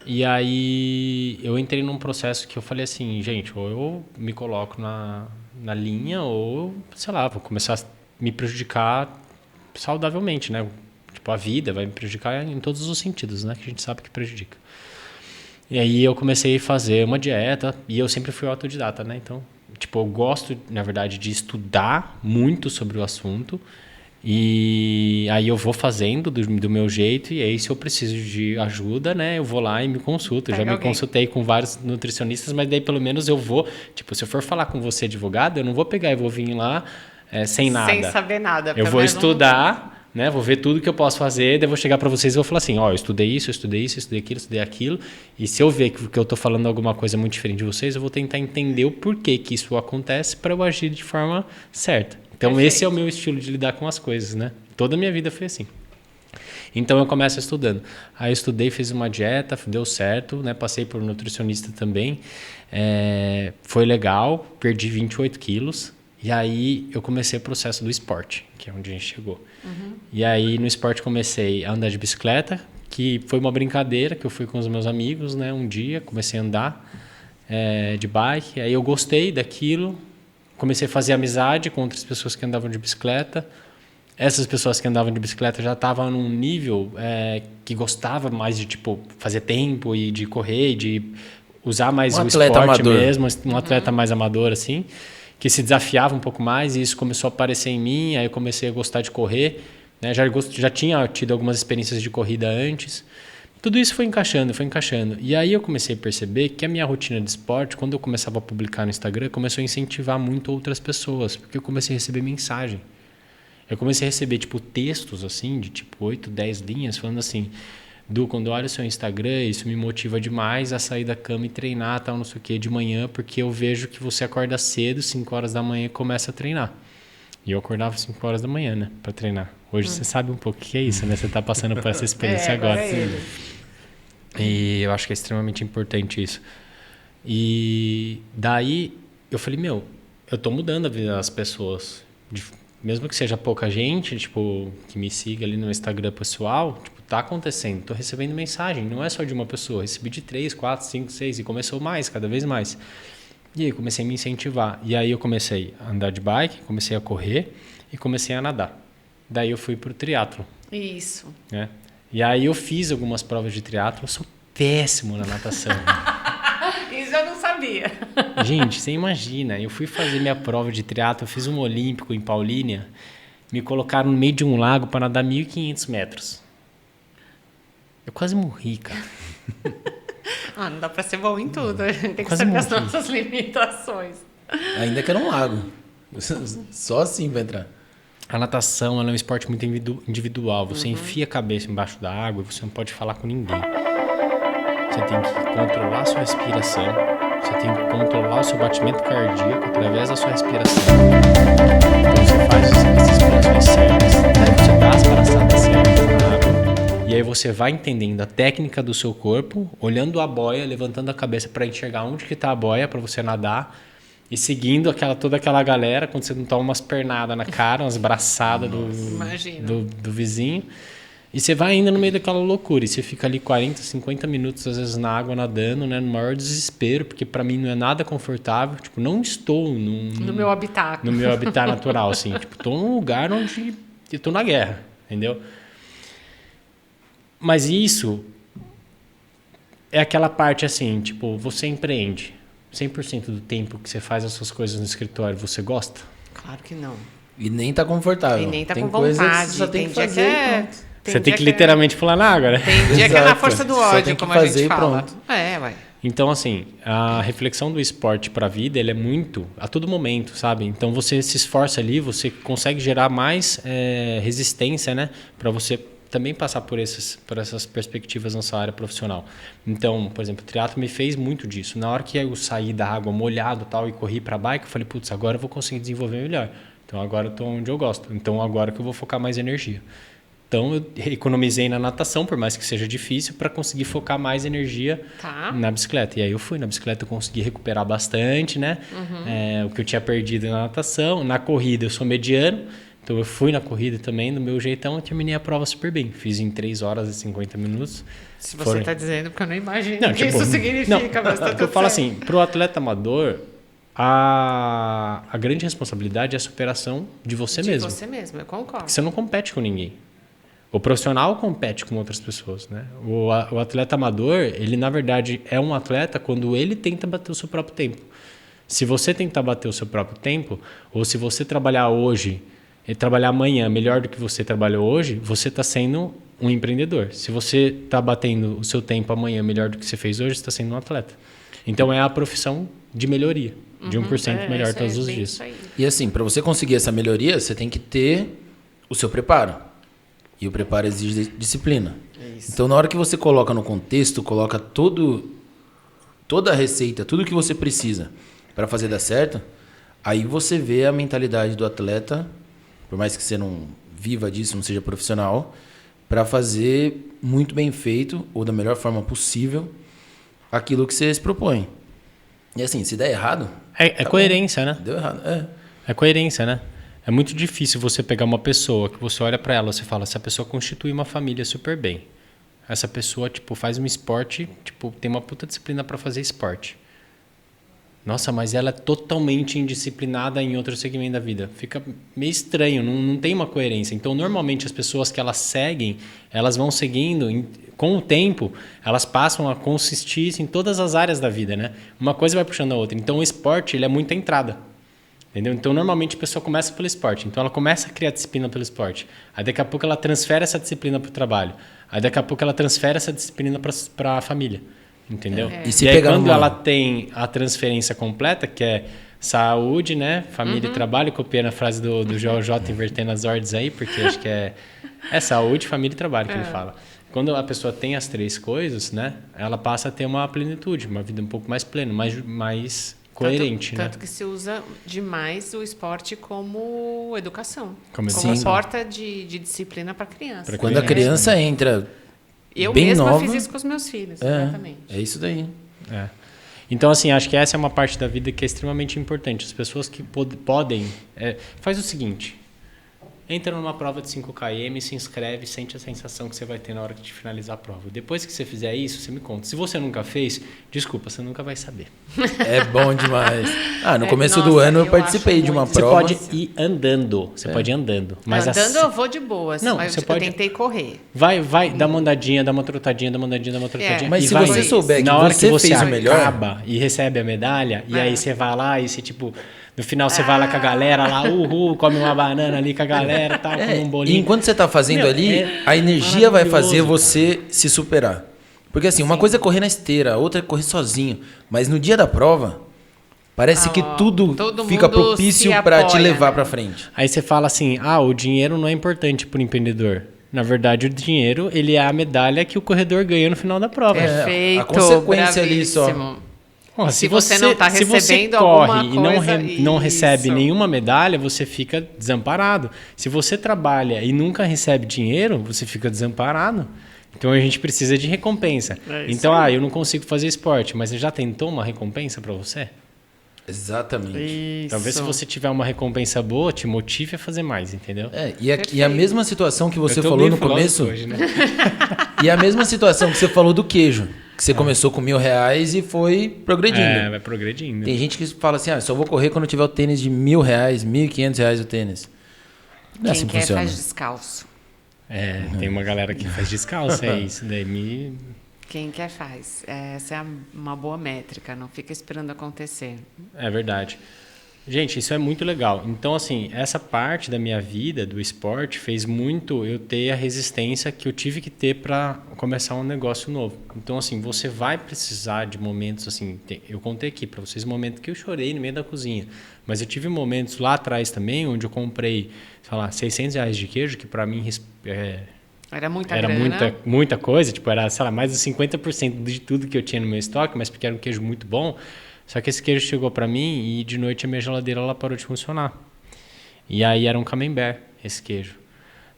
E aí eu entrei num processo que eu falei assim, gente, ou eu me coloco na linha, ou, sei lá, vou começar a me prejudicar saudavelmente, né? Tipo, a vida vai me prejudicar em todos os sentidos, né? Que a gente sabe que prejudica. E aí eu comecei a fazer uma dieta, e eu sempre fui autodidata, né? Então, tipo, eu gosto, na verdade, de estudar muito sobre o assunto, e aí eu vou fazendo do meu jeito, e aí se eu preciso de ajuda, né, eu vou lá e me consulto. Eu já me consultei com vários nutricionistas, mas daí pelo menos eu vou, tipo, se eu for falar com você advogado, eu não vou pegar e vou vir lá sem nada. Sem saber nada. Eu vou estudar, né, vou ver tudo que eu posso fazer, daí vou chegar para vocês e vou falar assim, ó, eu estudei isso, eu estudei isso, eu estudei aquilo, eu estudei aquilo, e se eu ver que eu tô falando alguma coisa muito diferente de vocês, eu vou tentar entender o porquê que isso acontece para eu agir de forma certa. Então, Perfeito. Esse é o meu estilo de lidar com as coisas, né? Toda a minha vida foi assim. Então, eu começo estudando. Aí eu estudei, fiz uma dieta, deu certo, né? Passei por nutricionista também. Foi legal, perdi 28 quilos. E aí, eu comecei o processo do esporte, que é onde a gente chegou. E aí, no esporte, comecei a andar de bicicleta, que foi uma brincadeira, que eu fui com os meus amigos, né? Um dia, comecei a andar de bike. Aí eu gostei daquilo. Comecei a fazer amizade com outras pessoas que andavam de bicicleta. Essas pessoas que andavam de bicicleta já estavam num nível que gostava mais de tipo fazer tempo e de correr, de usar mais o esporte amador mesmo, um atleta mais amador assim, que se desafiava um pouco mais, e isso começou a aparecer em mim. Aí eu comecei a gostar de correr, né? Já tinha tido algumas experiências de corrida antes. Tudo isso foi encaixando. E aí eu comecei a perceber que a minha rotina de esporte, quando eu começava a publicar no Instagram, começou a incentivar muito outras pessoas, porque eu comecei a receber mensagem. Eu comecei a receber, tipo, textos, assim, de, tipo, 8, 10 linhas, falando assim, Du, quando eu olho o seu Instagram, isso me motiva demais a sair da cama e treinar, tal, não sei o quê, de manhã, porque eu vejo que você acorda cedo, 5 horas da manhã, e começa a treinar. E eu acordava 5 horas da manhã, né, pra treinar. Hoje você sabe um pouco o que é isso, né? Você tá passando por essa experiência agora. E eu acho que é extremamente importante isso. E daí eu falei, eu tô mudando a vida das pessoas. Mesmo que seja pouca gente, tipo, que me siga ali no Instagram pessoal, tipo, tá acontecendo. Tô recebendo mensagem, não é só de uma pessoa. Recebi de 3, 4, 5, 6 e começou mais, cada vez mais. E aí comecei a me incentivar. E aí eu comecei a andar de bike, comecei a correr e comecei a nadar. Daí eu fui pro triatlo. Isso. Né? E aí eu fiz algumas provas de triatlo, eu sou péssimo na natação. Isso eu não sabia. Gente, você imagina, eu fui fazer minha prova de triatlo, eu fiz um olímpico em Paulínia, me colocaram no meio de um lago para nadar 1.500 metros. Eu quase morri, cara. Não dá para ser bom em tudo, a gente tem que Quase saber as morri. nossas limitações. Ainda que era um lago. Só assim vai entrar. A natação ela é um esporte muito individual. Você enfia a cabeça embaixo da água e você não pode falar com ninguém. Você tem que controlar a sua respiração. Você tem que controlar o seu batimento cardíaco através da sua respiração. Então você faz as respirações certas, você dá as braçadas certas na água. E aí você vai entendendo a técnica do seu corpo, olhando a boia, levantando a cabeça para enxergar onde que está a boia para você nadar. e seguindo toda aquela galera, quando você não toma umas pernadas na cara, umas braçadas do vizinho. E você vai indo no meio daquela loucura. E você fica ali 40, 50 minutos, às vezes, na água nadando, né? No maior desespero, porque para mim não é nada confortável. Tipo, não estou no meu habitat. No meu habitat natural, assim. Tipo, estou num lugar onde eu estou na guerra, entendeu? Mas isso é aquela parte assim, tipo, você empreende. 100% do tempo que você faz as suas coisas no escritório, você gosta? Claro que não. E nem tá confortável. E nem tá tem com coisa vontade. que você só tem que dia fazer e pronto. Você tem que literalmente pular na água, né? Tem dia que é na Exato. força do Só ódio, tem que como a fazer gente e fala. pronto. Ué. Então, assim, a reflexão do esporte para a vida, ele é muito a todo momento, sabe? Então, você se esforça ali, você consegue gerar mais resistência, né? Para você também passar por essas perspectivas na sua área profissional. Então, por exemplo, o triatlo me fez muito disso. Na hora que eu saí da água molhado tal, e corri para a bike, eu falei, putz, agora eu vou conseguir desenvolver melhor. Então, agora eu estou onde eu gosto. Então, agora que eu vou focar mais energia. Então, eu economizei na natação, por mais que seja difícil, para conseguir focar mais energia na bicicleta. E aí eu fui na bicicleta, eu consegui recuperar bastante, né? O que eu tinha perdido na natação. Na corrida, eu sou mediano. Então, eu fui na corrida também, do meu jeitão, e terminei a prova super bem. Fiz em 3 horas e 50 minutos. Se você está dizendo, porque eu não imagino o que tipo, isso significa. Mas tá eu falo assim, para o atleta amador, a grande responsabilidade é a superação de você mesmo. De você mesmo, eu concordo. Porque você não compete com ninguém. O profissional compete com outras pessoas, né? O atleta amador, ele na verdade é um atleta quando ele tenta bater o seu próprio tempo. Se você tentar bater o seu próprio tempo, ou se você trabalhar hoje e trabalhar amanhã melhor do que você trabalhou hoje, você está sendo um empreendedor. Se você está batendo o seu tempo amanhã melhor do que você fez hoje, você está sendo um atleta. Então é a profissão de melhoria, de 1% melhor todos os dias. E assim, para você conseguir essa melhoria, você tem que ter o seu preparo. E o preparo exige disciplina. Então, na hora que você coloca no contexto, coloca toda a receita, tudo que você precisa para fazer dar certo, aí você vê a mentalidade do atleta, por mais que você não viva disso, não seja profissional, para fazer muito bem feito, ou da melhor forma possível, aquilo que você se propõe. E assim, se der errado... É coerência, né? Deu errado, É coerência, né? É muito difícil você pegar uma pessoa que você olha para ela, você fala, essa pessoa constitui uma família super bem. Essa pessoa, tipo, faz um esporte, tipo, tem uma puta disciplina para fazer esporte. Nossa, mas ela é totalmente indisciplinada em outro segmento da vida. Fica meio estranho, não tem uma coerência. Então, normalmente, as pessoas que elas seguem, elas vão seguindo, com o tempo, elas passam a consistir em todas as áreas da vida, né? Uma coisa vai puxando a outra. Então, o esporte, ele é muita entrada. Entendeu? Então, normalmente, a pessoa começa pelo esporte. Então, ela começa a criar disciplina pelo esporte. Aí, daqui a pouco, ela transfere essa disciplina para o trabalho. Aí, daqui a pouco, ela transfere essa disciplina para a família. Entendeu? E aí, quando ela tem a transferência completa, que é saúde, né? Família e trabalho, copiando a frase do JJ, invertendo as ordens aí, porque acho que é saúde, família e trabalho que ele fala. Quando a pessoa tem as 3 coisas, né? Ela passa a ter uma plenitude, uma vida um pouco mais plena, mais coerente, tanto que se usa demais o esporte como educação. Como porta de disciplina para criança. Quando a criança entra eu bem mesma nova, fiz isso com os meus filhos, exatamente. É isso daí. Então, assim, acho que essa é uma parte da vida que é extremamente importante. As pessoas que podem... faz o seguinte... Entra numa prova de 5 km, se inscreve, sente a sensação que você vai ter na hora de finalizar a prova. Depois que você fizer isso, você me conta. Se você nunca fez, desculpa, você nunca vai saber. É bom demais. No começo do ano eu participei de uma prova. Você pode ir andando. Você pode ir andando. Mas andando eu vou de boas. Não, mas você eu tentei correr. Vai, dá uma andadinha, dá uma trotadinha, dá uma andadinha, dá uma trotadinha. Mas se você souber que na hora que você fez o melhor, acaba e recebe a medalha, e aí você vai lá e você, tipo... No final você vai lá com a galera, lá, come uma banana ali com a galera, tal, come um bolinho. E enquanto você tá fazendo a energia vai fazer você se superar. Porque assim, uma coisa é correr na esteira, a outra é correr sozinho. Mas no dia da prova, parece que tudo fica propício para te levar para frente. Aí você fala assim, o dinheiro não é importante para o empreendedor. Na verdade, o dinheiro, ele é a medalha que o corredor ganha no final da prova. Perfeito, a consequência ali só. Se você não está recebendo alguma coisa e não recebe nenhuma medalha, você fica desamparado. Se você trabalha e nunca recebe dinheiro, você fica desamparado. Então a gente precisa de recompensa. Então, eu não consigo fazer esporte, mas você já tentou uma recompensa para você? Exatamente. Isso. Talvez se você tiver uma recompensa boa, te motive a fazer mais, entendeu? E a mesma situação que você Eu tô falou bem no filósofo começo, hoje, né? e a mesma situação que você falou do queijo, que você começou com R$1.000 e foi progredindo. Vai progredindo. Tem gente que fala assim, só vou correr quando tiver o tênis de R$1.000, R$1.500 o tênis. Não é assim Quem que quer funciona. faz descalço. Tem uma galera que faz descalço, isso daí me... Quem quer faz. Essa é uma boa métrica, não fica esperando acontecer. É verdade. Gente, isso é muito legal. Então, assim, essa parte da minha vida, do esporte, fez muito eu ter a resistência que eu tive que ter para começar um negócio novo. Então, assim, você vai precisar de momentos, assim, eu contei aqui para vocês momentos que eu chorei no meio da cozinha, mas eu tive momentos lá atrás também, onde eu comprei, sei lá, R$600 de queijo, que para mim Era muita era grana. muita coisa, tipo, era, sei lá, mais de 50% de tudo que eu tinha no meu estoque, mas porque era um queijo muito bom. Só que esse queijo chegou para mim e de noite a minha geladeira ela parou de funcionar. E aí era um camembert, esse queijo,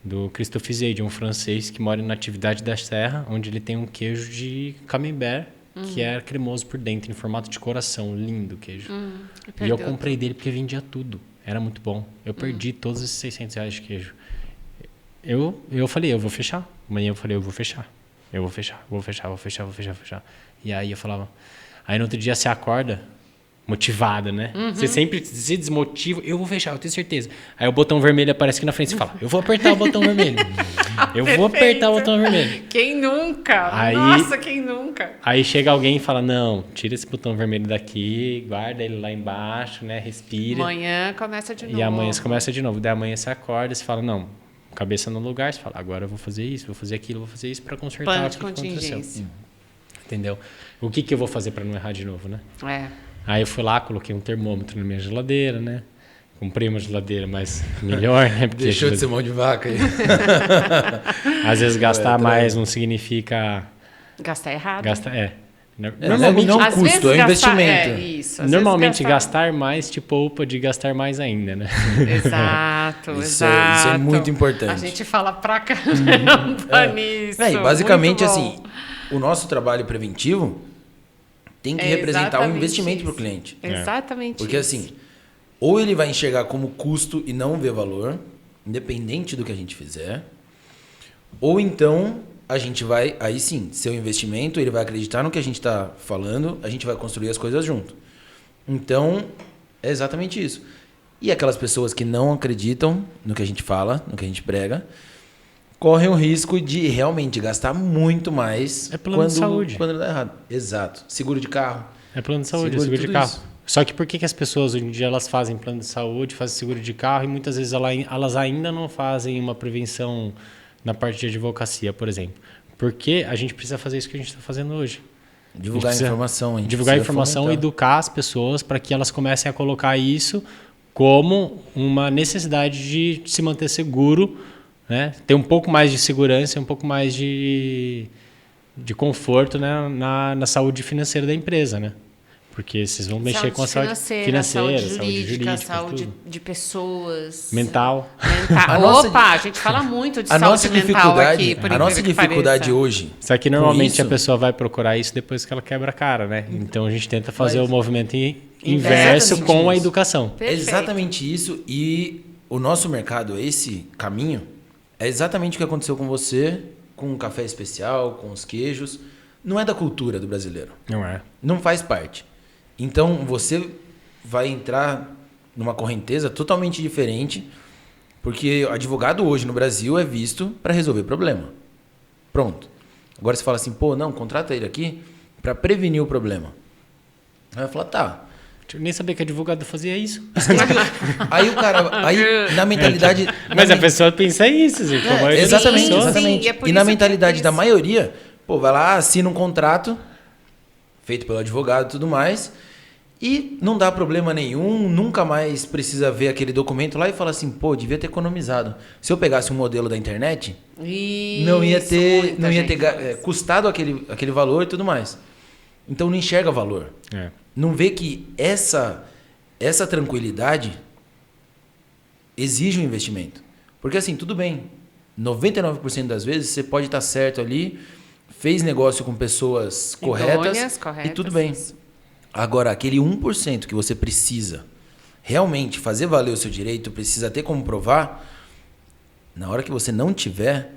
do Christophe Zeyde, um francês que mora na Natividade da Serra, onde ele tem um queijo de camembert, que é cremoso por dentro, em formato de coração, lindo o queijo. E eu comprei dele porque vendia tudo, era muito bom. Eu perdi todos esses R$600 de queijo. Eu falei, eu vou fechar. Amanhã eu falei, eu vou fechar. Eu vou fechar. E aí eu falava... Aí no outro dia você acorda motivada, né? Você sempre se desmotiva. Eu vou fechar, eu tenho certeza. Aí o botão vermelho aparece aqui na frente e você fala, eu vou apertar o botão vermelho. Eu vou apertar o botão vermelho. Quem nunca? Aí- Nossa, quem nunca? Aí chega alguém e fala, não, tira esse botão vermelho daqui, guarda ele lá embaixo, né? Respira. Amanhã começa de novo. E amanhã você começa de novo. Daí amanhã você acorda e você fala, não, cabeça no lugar. Você fala, agora eu vou fazer isso, vou fazer aquilo, vou fazer isso para consertar Plano o de que aconteceu. contingência. Entendeu? O que eu vou fazer para não errar de novo, né? Aí eu fui lá, coloquei um termômetro na minha geladeira, né? Comprei uma geladeira mais melhor, né? Porque Deixou de ser mão de vaca aí. às vezes gastar mais não significa Gastar errado. Normalmente, não é um Às custo, vezes é um gastar- investimento. isso, às normalmente vezes gastar mais te poupa de gastar mais ainda, né? Exato, Isso exato. é muito importante. A gente fala pra caramba nisso. Basicamente, muito bom. assim, o nosso trabalho preventivo tem que representar um exatamente investimento para o isso. cliente. Exatamente Porque isso. assim, ou ele vai enxergar como custo e não ver valor, independente do que a gente fizer, ou então a gente vai, aí sim, seu investimento, ele vai acreditar no que a gente está falando, a gente vai construir as coisas junto. Então, é exatamente isso. E aquelas pessoas que não acreditam no que a gente fala, no que a gente prega, correm o risco de realmente gastar muito mais É plano de saúde. quando dá errado. Exato. Seguro de carro. É plano de saúde, Seguro seguro de tudo carro. isso. Só que por que as pessoas hoje em dia elas fazem plano de saúde, fazem seguro de carro e muitas vezes elas ainda não fazem uma prevenção na parte de advocacia, por exemplo? Porque a gente precisa fazer isso que a gente está fazendo hoje. Divulgar precisa informação. A gente Divulgar precisa informação e fomentar. educar as pessoas para que elas comecem a colocar isso como uma necessidade de se manter seguro, né? Ter um pouco mais de segurança, um pouco mais de conforto, né? na saúde financeira da empresa, né? Porque vocês vão mexer com a saúde financeira, saúde saúde jurídica, saúde tudo. de pessoas. Mental. A nossa- Opa, a gente fala muito de A saúde nossa mental dificuldade, aqui, por a nossa incrível que dificuldade pareça. hoje. Só que com normalmente isso- a pessoa vai procurar isso depois que ela quebra a cara, né? Então a gente tenta fazer Mas- o movimento inverso Exatamente com a isso. educação. É Perfeito. exatamente isso. E o nosso mercado, esse caminho, é exatamente o que aconteceu com você, com o café especial, com os queijos. Não é da cultura do brasileiro. Não é? Não faz parte. Então você vai entrar numa correnteza totalmente diferente, porque o advogado hoje no Brasil é visto para resolver problema. Pronto. Agora você fala assim, pô, não, contrata ele aqui para prevenir o problema. Aí vai falar, tá. Eu nem sabia que advogado fazia isso. Aí o cara, aí na mentalidade... Mas na a pessoa pensa isso, gente. a maioria das exatamente, pessoas. exatamente. Sim, é por E na isso que- mentalidade por da isso- maioria, pô, vai lá, assina um contrato feito pelo advogado e tudo mais, e não dá problema nenhum, nunca mais precisa ver aquele documento lá e fala assim, pô, devia ter economizado. Se eu pegasse um modelo da internet, não ia ter, muita não ia gente ter fala isso. custado aquele valor e tudo mais. Então não enxerga valor. É. Não vê que essa tranquilidade exige um investimento. Porque assim, tudo bem, 99% das vezes você pode estar certo ali, fez negócio com pessoas corretas Idôneas, corretas, e tudo bem. isso. Agora, aquele 1% que você precisa realmente fazer valer o seu direito, precisa ter como provar, na hora que você não tiver,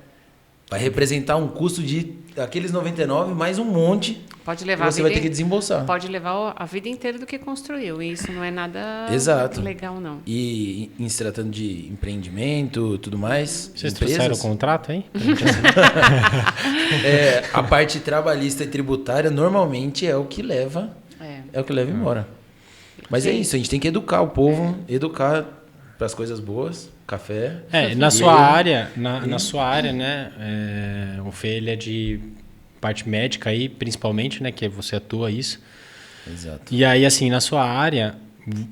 vai representar um custo de aqueles 99 mais um monte Pode levar que você vai ter que desembolsar. Pode levar a vida inteira do que construiu. E isso não é nada Exato. legal, não. E em se tratando de empreendimento e tudo mais... Vocês trouxeram o contrato, hein? A parte trabalhista e tributária normalmente é o que leva, o que leva embora. Mas é isso, a gente tem que educar o povo, educar para as coisas boas, café. Na sua área, na sua área, né? O Fê, ele é de parte médica aí, principalmente, né? Que você atua isso. Exato. E aí, assim, na sua área,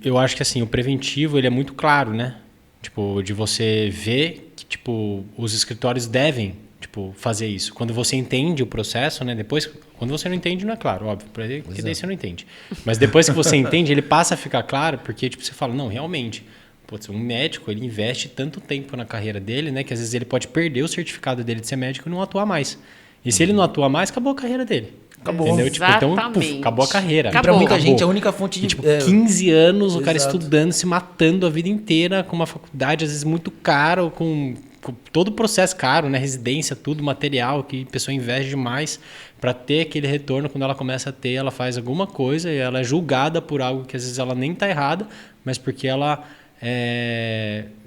eu acho que assim, o preventivo, ele é muito claro, né? Tipo, de você ver que, tipo, os escritórios devem, tipo, fazer isso. Quando você entende o processo, né? Depois, quando você não entende, não é claro, óbvio, porque daí você não entende. Mas depois que você entende, ele passa a ficar claro, porque, tipo, você fala, não, realmente, putz, um médico, ele investe tanto tempo na carreira dele, né? Que às vezes ele pode perder o certificado dele de ser médico e não atuar mais. E se ele não atua mais, acabou a carreira dele. Acabou. Entendeu? Tipo, então, acabou a carreira. E para muita gente, a única fonte de... E, tipo, 15 anos, o cara Exato. estudando, se matando a vida inteira, com uma faculdade, às vezes, muito cara, com todo o processo caro, né? Residência, tudo, material, que a pessoa investe demais para ter aquele retorno. Quando ela começa a ter, ela faz alguma coisa e ela é julgada por algo que, às vezes, ela nem está errada, mas porque ela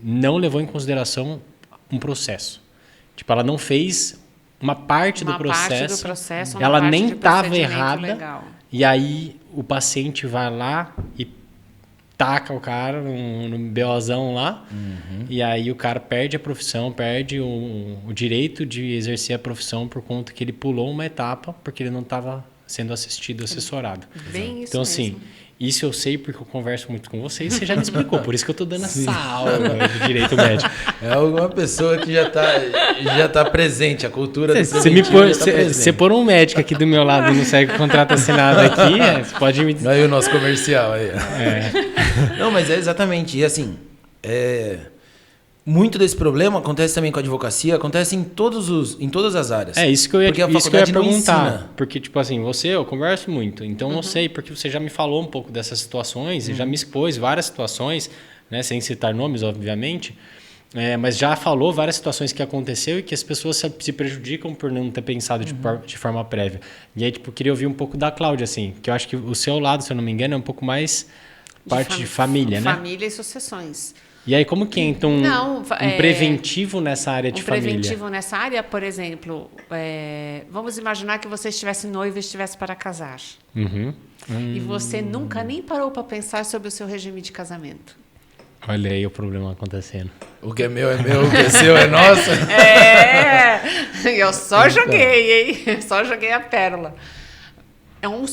não levou em consideração um processo. Tipo, ela não fez... Uma parte do processo, ela nem estava errada. Legal. E aí o paciente vai lá e taca o cara no BOzão lá. E aí o cara perde a profissão, perde o direito de exercer a profissão por conta que ele pulou uma etapa porque ele não estava sendo assistido, assessorado. Bem isso então, assim, mesmo. isso eu sei porque eu converso muito com vocês. Você já me explicou, por isso que eu estou dando essa aula de direito médico. É alguma pessoa que já tá presente, a cultura do Você pôr um médico aqui do meu lado e não segue o contrato assinado aqui, você pode me dizer. Aí o nosso comercial aí. Não, mas é exatamente. E assim, muito desse problema acontece também com a advocacia, acontece em todas as áreas. Isso que eu ia, porque a isso que eu ia faculdade não perguntar. ensina. Porque, tipo assim, eu converso muito, então eu sei, porque você já me falou um pouco dessas situações e já me expôs várias situações, né, sem citar nomes, obviamente, mas já falou várias situações que aconteceu e que as pessoas se prejudicam por não ter pensado de forma prévia. E aí, tipo, queria ouvir um pouco da Cláudia, assim, que eu acho que o seu lado, se eu não me engano, é um pouco mais parte de família, né? Família e sucessões. E aí, como que entra um preventivo nessa área de família? Preventivo nessa área, por exemplo, vamos imaginar que você estivesse noivo e estivesse para casar. E você nunca nem parou para pensar sobre o seu regime de casamento. Olha aí o problema acontecendo. O que é meu, o que é seu é nosso. Eu só joguei, hein? Só joguei a pérola. Como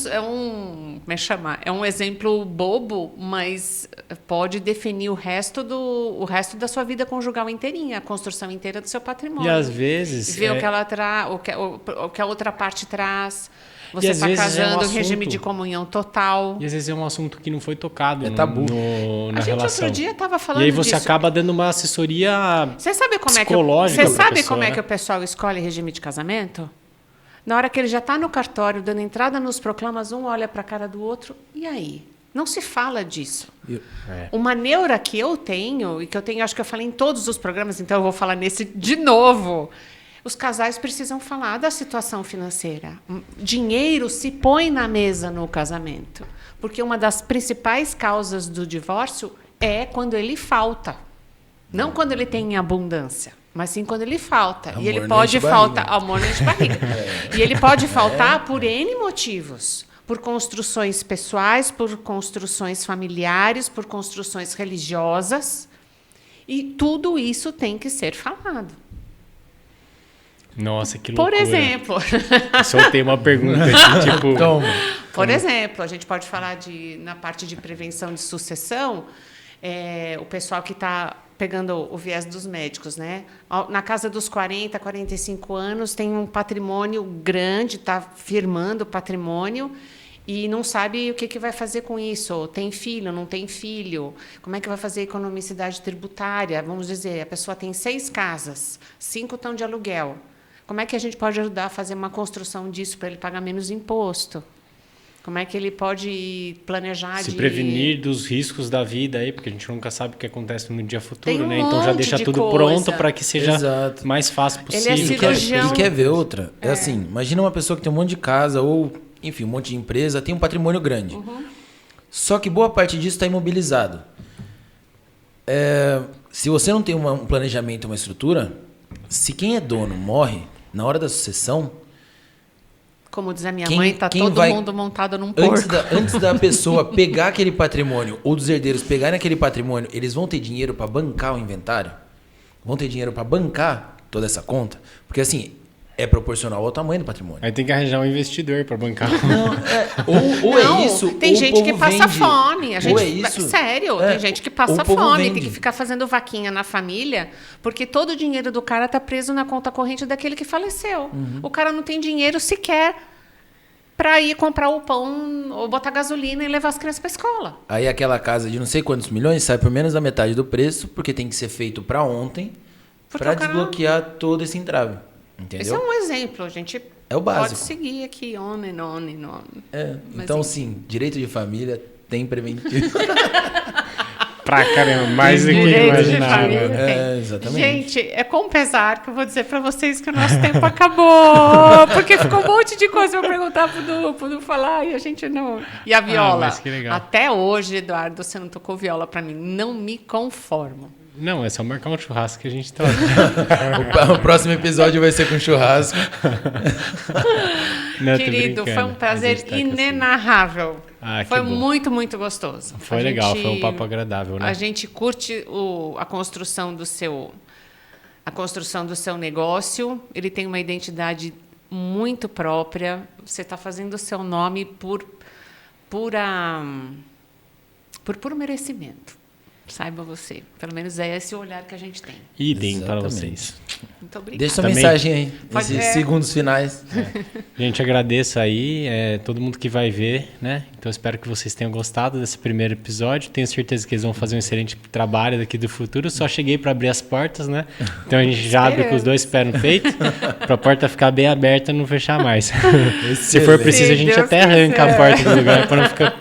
é que chama? É um exemplo bobo, mas pode definir o resto da sua vida conjugal inteirinha, a construção inteira do seu patrimônio. E às vezes... Ver o que ela o que a outra parte traz. Você está um casando em regime de comunhão total. E às vezes é um assunto que não foi tocado tabu. na relação. A gente outro dia estava falando disso. E aí você disso. acaba dando uma assessoria psicológica. Você sabe como é né? que o pessoal escolhe regime de casamento? Na hora que ele já está no cartório, dando entrada nos proclamas, um olha para a cara do outro, e aí? Não se fala disso. Uma neura que eu tenho, e que eu tenho, acho que eu falei em todos os programas, então eu vou falar nesse de novo. Os casais precisam falar da situação financeira. Dinheiro se põe na mesa no casamento, porque uma das principais causas do divórcio é quando ele falta. Não quando ele tem em abundância, mas sim quando ele falta. Amor e ele pode faltar... Amor não enche barriga. E ele pode faltar por N motivos. Por construções pessoais, por construções familiares, por construções religiosas. E tudo isso tem que ser falado. Nossa, que loucura. Por exemplo... Soltei uma pergunta aqui, tipo... Por exemplo, a gente pode falar na parte de prevenção de sucessão, o pessoal que está pegando o viés dos médicos, né? Na casa dos 40, 45 anos, tem um patrimônio grande, está firmando o patrimônio e não sabe o que vai fazer com isso. Tem filho, não tem filho? Como é que vai fazer a economicidade tributária? Vamos dizer, a pessoa tem 6 casas, 5 estão de aluguel. Como é que a gente pode ajudar a fazer uma construção disso para ele pagar menos imposto? Como é que ele pode planejar Se prevenir dos riscos da vida aí, porque a gente nunca sabe o que acontece no dia futuro, Tem um né? Então já monte deixa de tudo coisa. pronto para que seja Exato. mais fácil Ele é possível. cirurgião. E quer ver outra? É assim, imagina uma pessoa que tem um monte de casa ou, enfim, um monte de empresa, tem um patrimônio grande. Só que boa parte disso está imobilizado. Se você não tem um planejamento, uma estrutura, se quem é dono morre, na hora da sucessão, Como diz a minha Quem- mãe, tá quem todo vai- mundo montado num porco. antes da pessoa pegar aquele patrimônio, ou dos herdeiros pegarem aquele patrimônio, eles vão ter dinheiro para bancar o inventário? Vão ter dinheiro para bancar toda essa conta? Porque assim, é proporcional ao tamanho do patrimônio. Aí tem que arranjar um investidor para bancar. Ou Não, é isso, tem ou o gente que povo passa vende. fome. A gente, Ou é isso. Sério, É, tem gente que ou passa o povo fome, vende. tem que ficar fazendo vaquinha na família, porque todo o dinheiro do cara tá preso na conta corrente daquele que faleceu. O cara não tem dinheiro sequer para ir comprar o pão ou botar gasolina e levar as crianças para escola. Aí aquela casa de não sei quantos milhões sai por menos da metade do preço, porque tem que ser feito para ontem, Porque para o cara- desbloquear todo esse entrave. Esse é Entendeu? um exemplo, a gente É o básico. pode seguir aqui on and on and on. Mas Então, enfim. sim, direito de família tem preventivo. Pra caramba, mais do que Direito de imaginava. família. né? Exatamente. Gente, é com pesar que eu vou dizer para vocês que o nosso tempo acabou. Porque ficou um monte de coisa para perguntar pro Du, não falar e a gente não. E a viola? mas que legal. Até hoje, Eduardo, você não tocou viola para mim. Não me conformo. Não, é só marcar um churrasco que a gente toca. O próximo episódio vai ser com churrasco. Não, tô Querido, foi brincando. um A prazer gente tá aqui assim. inenarrável. Ah, que foi bom. muito, muito gostoso. Foi A legal, gente- foi um papo agradável, né? A gente curte a construção do seu negócio. Ele tem uma identidade muito própria. Você está fazendo o seu nome por puro merecimento. Saiba você. Pelo menos é esse o olhar que a gente tem. Idem para Exatamente. vocês. Muito obrigada. Deixa sua Também- mensagem aí, Pode- nesses segundos finais. Gente, agradeço aí, todo mundo que vai ver, né? Então espero que vocês tenham gostado desse primeiro episódio. Tenho certeza que eles vão fazer um excelente trabalho daqui do futuro. Só cheguei para abrir as portas, né? Então a gente já abre com os dois pés no peito, para a porta ficar bem aberta e não fechar mais. Se for preciso, a gente Se Deus até arranca a quiser. porta do lugar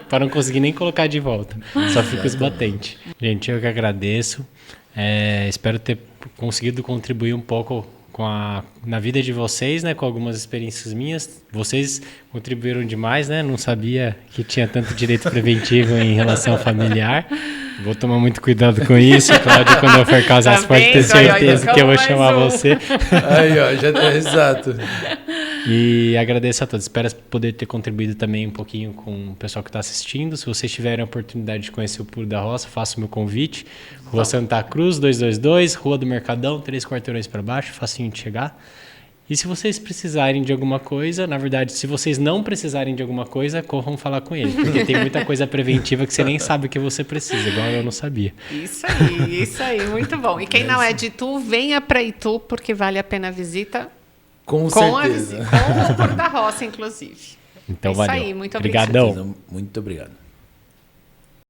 para não conseguir nem colocar de volta. Só fica os batentes. Gente, eu que agradeço. Espero ter conseguido contribuir um pouco na vida de vocês, né, com algumas experiências minhas. Vocês contribuíram demais, né? Não sabia que tinha tanto direito preventivo em relação familiar. Vou tomar muito cuidado com isso, Cláudia. Quando eu for casar, Tá você pode ter vendo? Olha, certeza que eu vou mais chamar um. você. Aí, ó, exato. E agradeço a todos. Espero poder ter contribuído também um pouquinho com o pessoal que está assistindo. Se vocês tiverem a oportunidade de conhecer o Puro da Roça, faço o meu convite. Rua Santa Cruz, 222, Rua do Mercadão, 3 quarteirões para baixo, facinho de chegar. E se vocês precisarem de alguma coisa, na verdade, se vocês não precisarem de alguma coisa, corram falar com ele. Porque tem muita coisa preventiva que você nem sabe que você precisa, igual eu não sabia. Isso aí, muito bom. E quem não é de Itu, venha para Itu, porque vale a pena a visita. Com Com certeza. com o Puro da Roça, inclusive. Então, É isso valeu. aí, muito Obrigadão. Muito obrigado.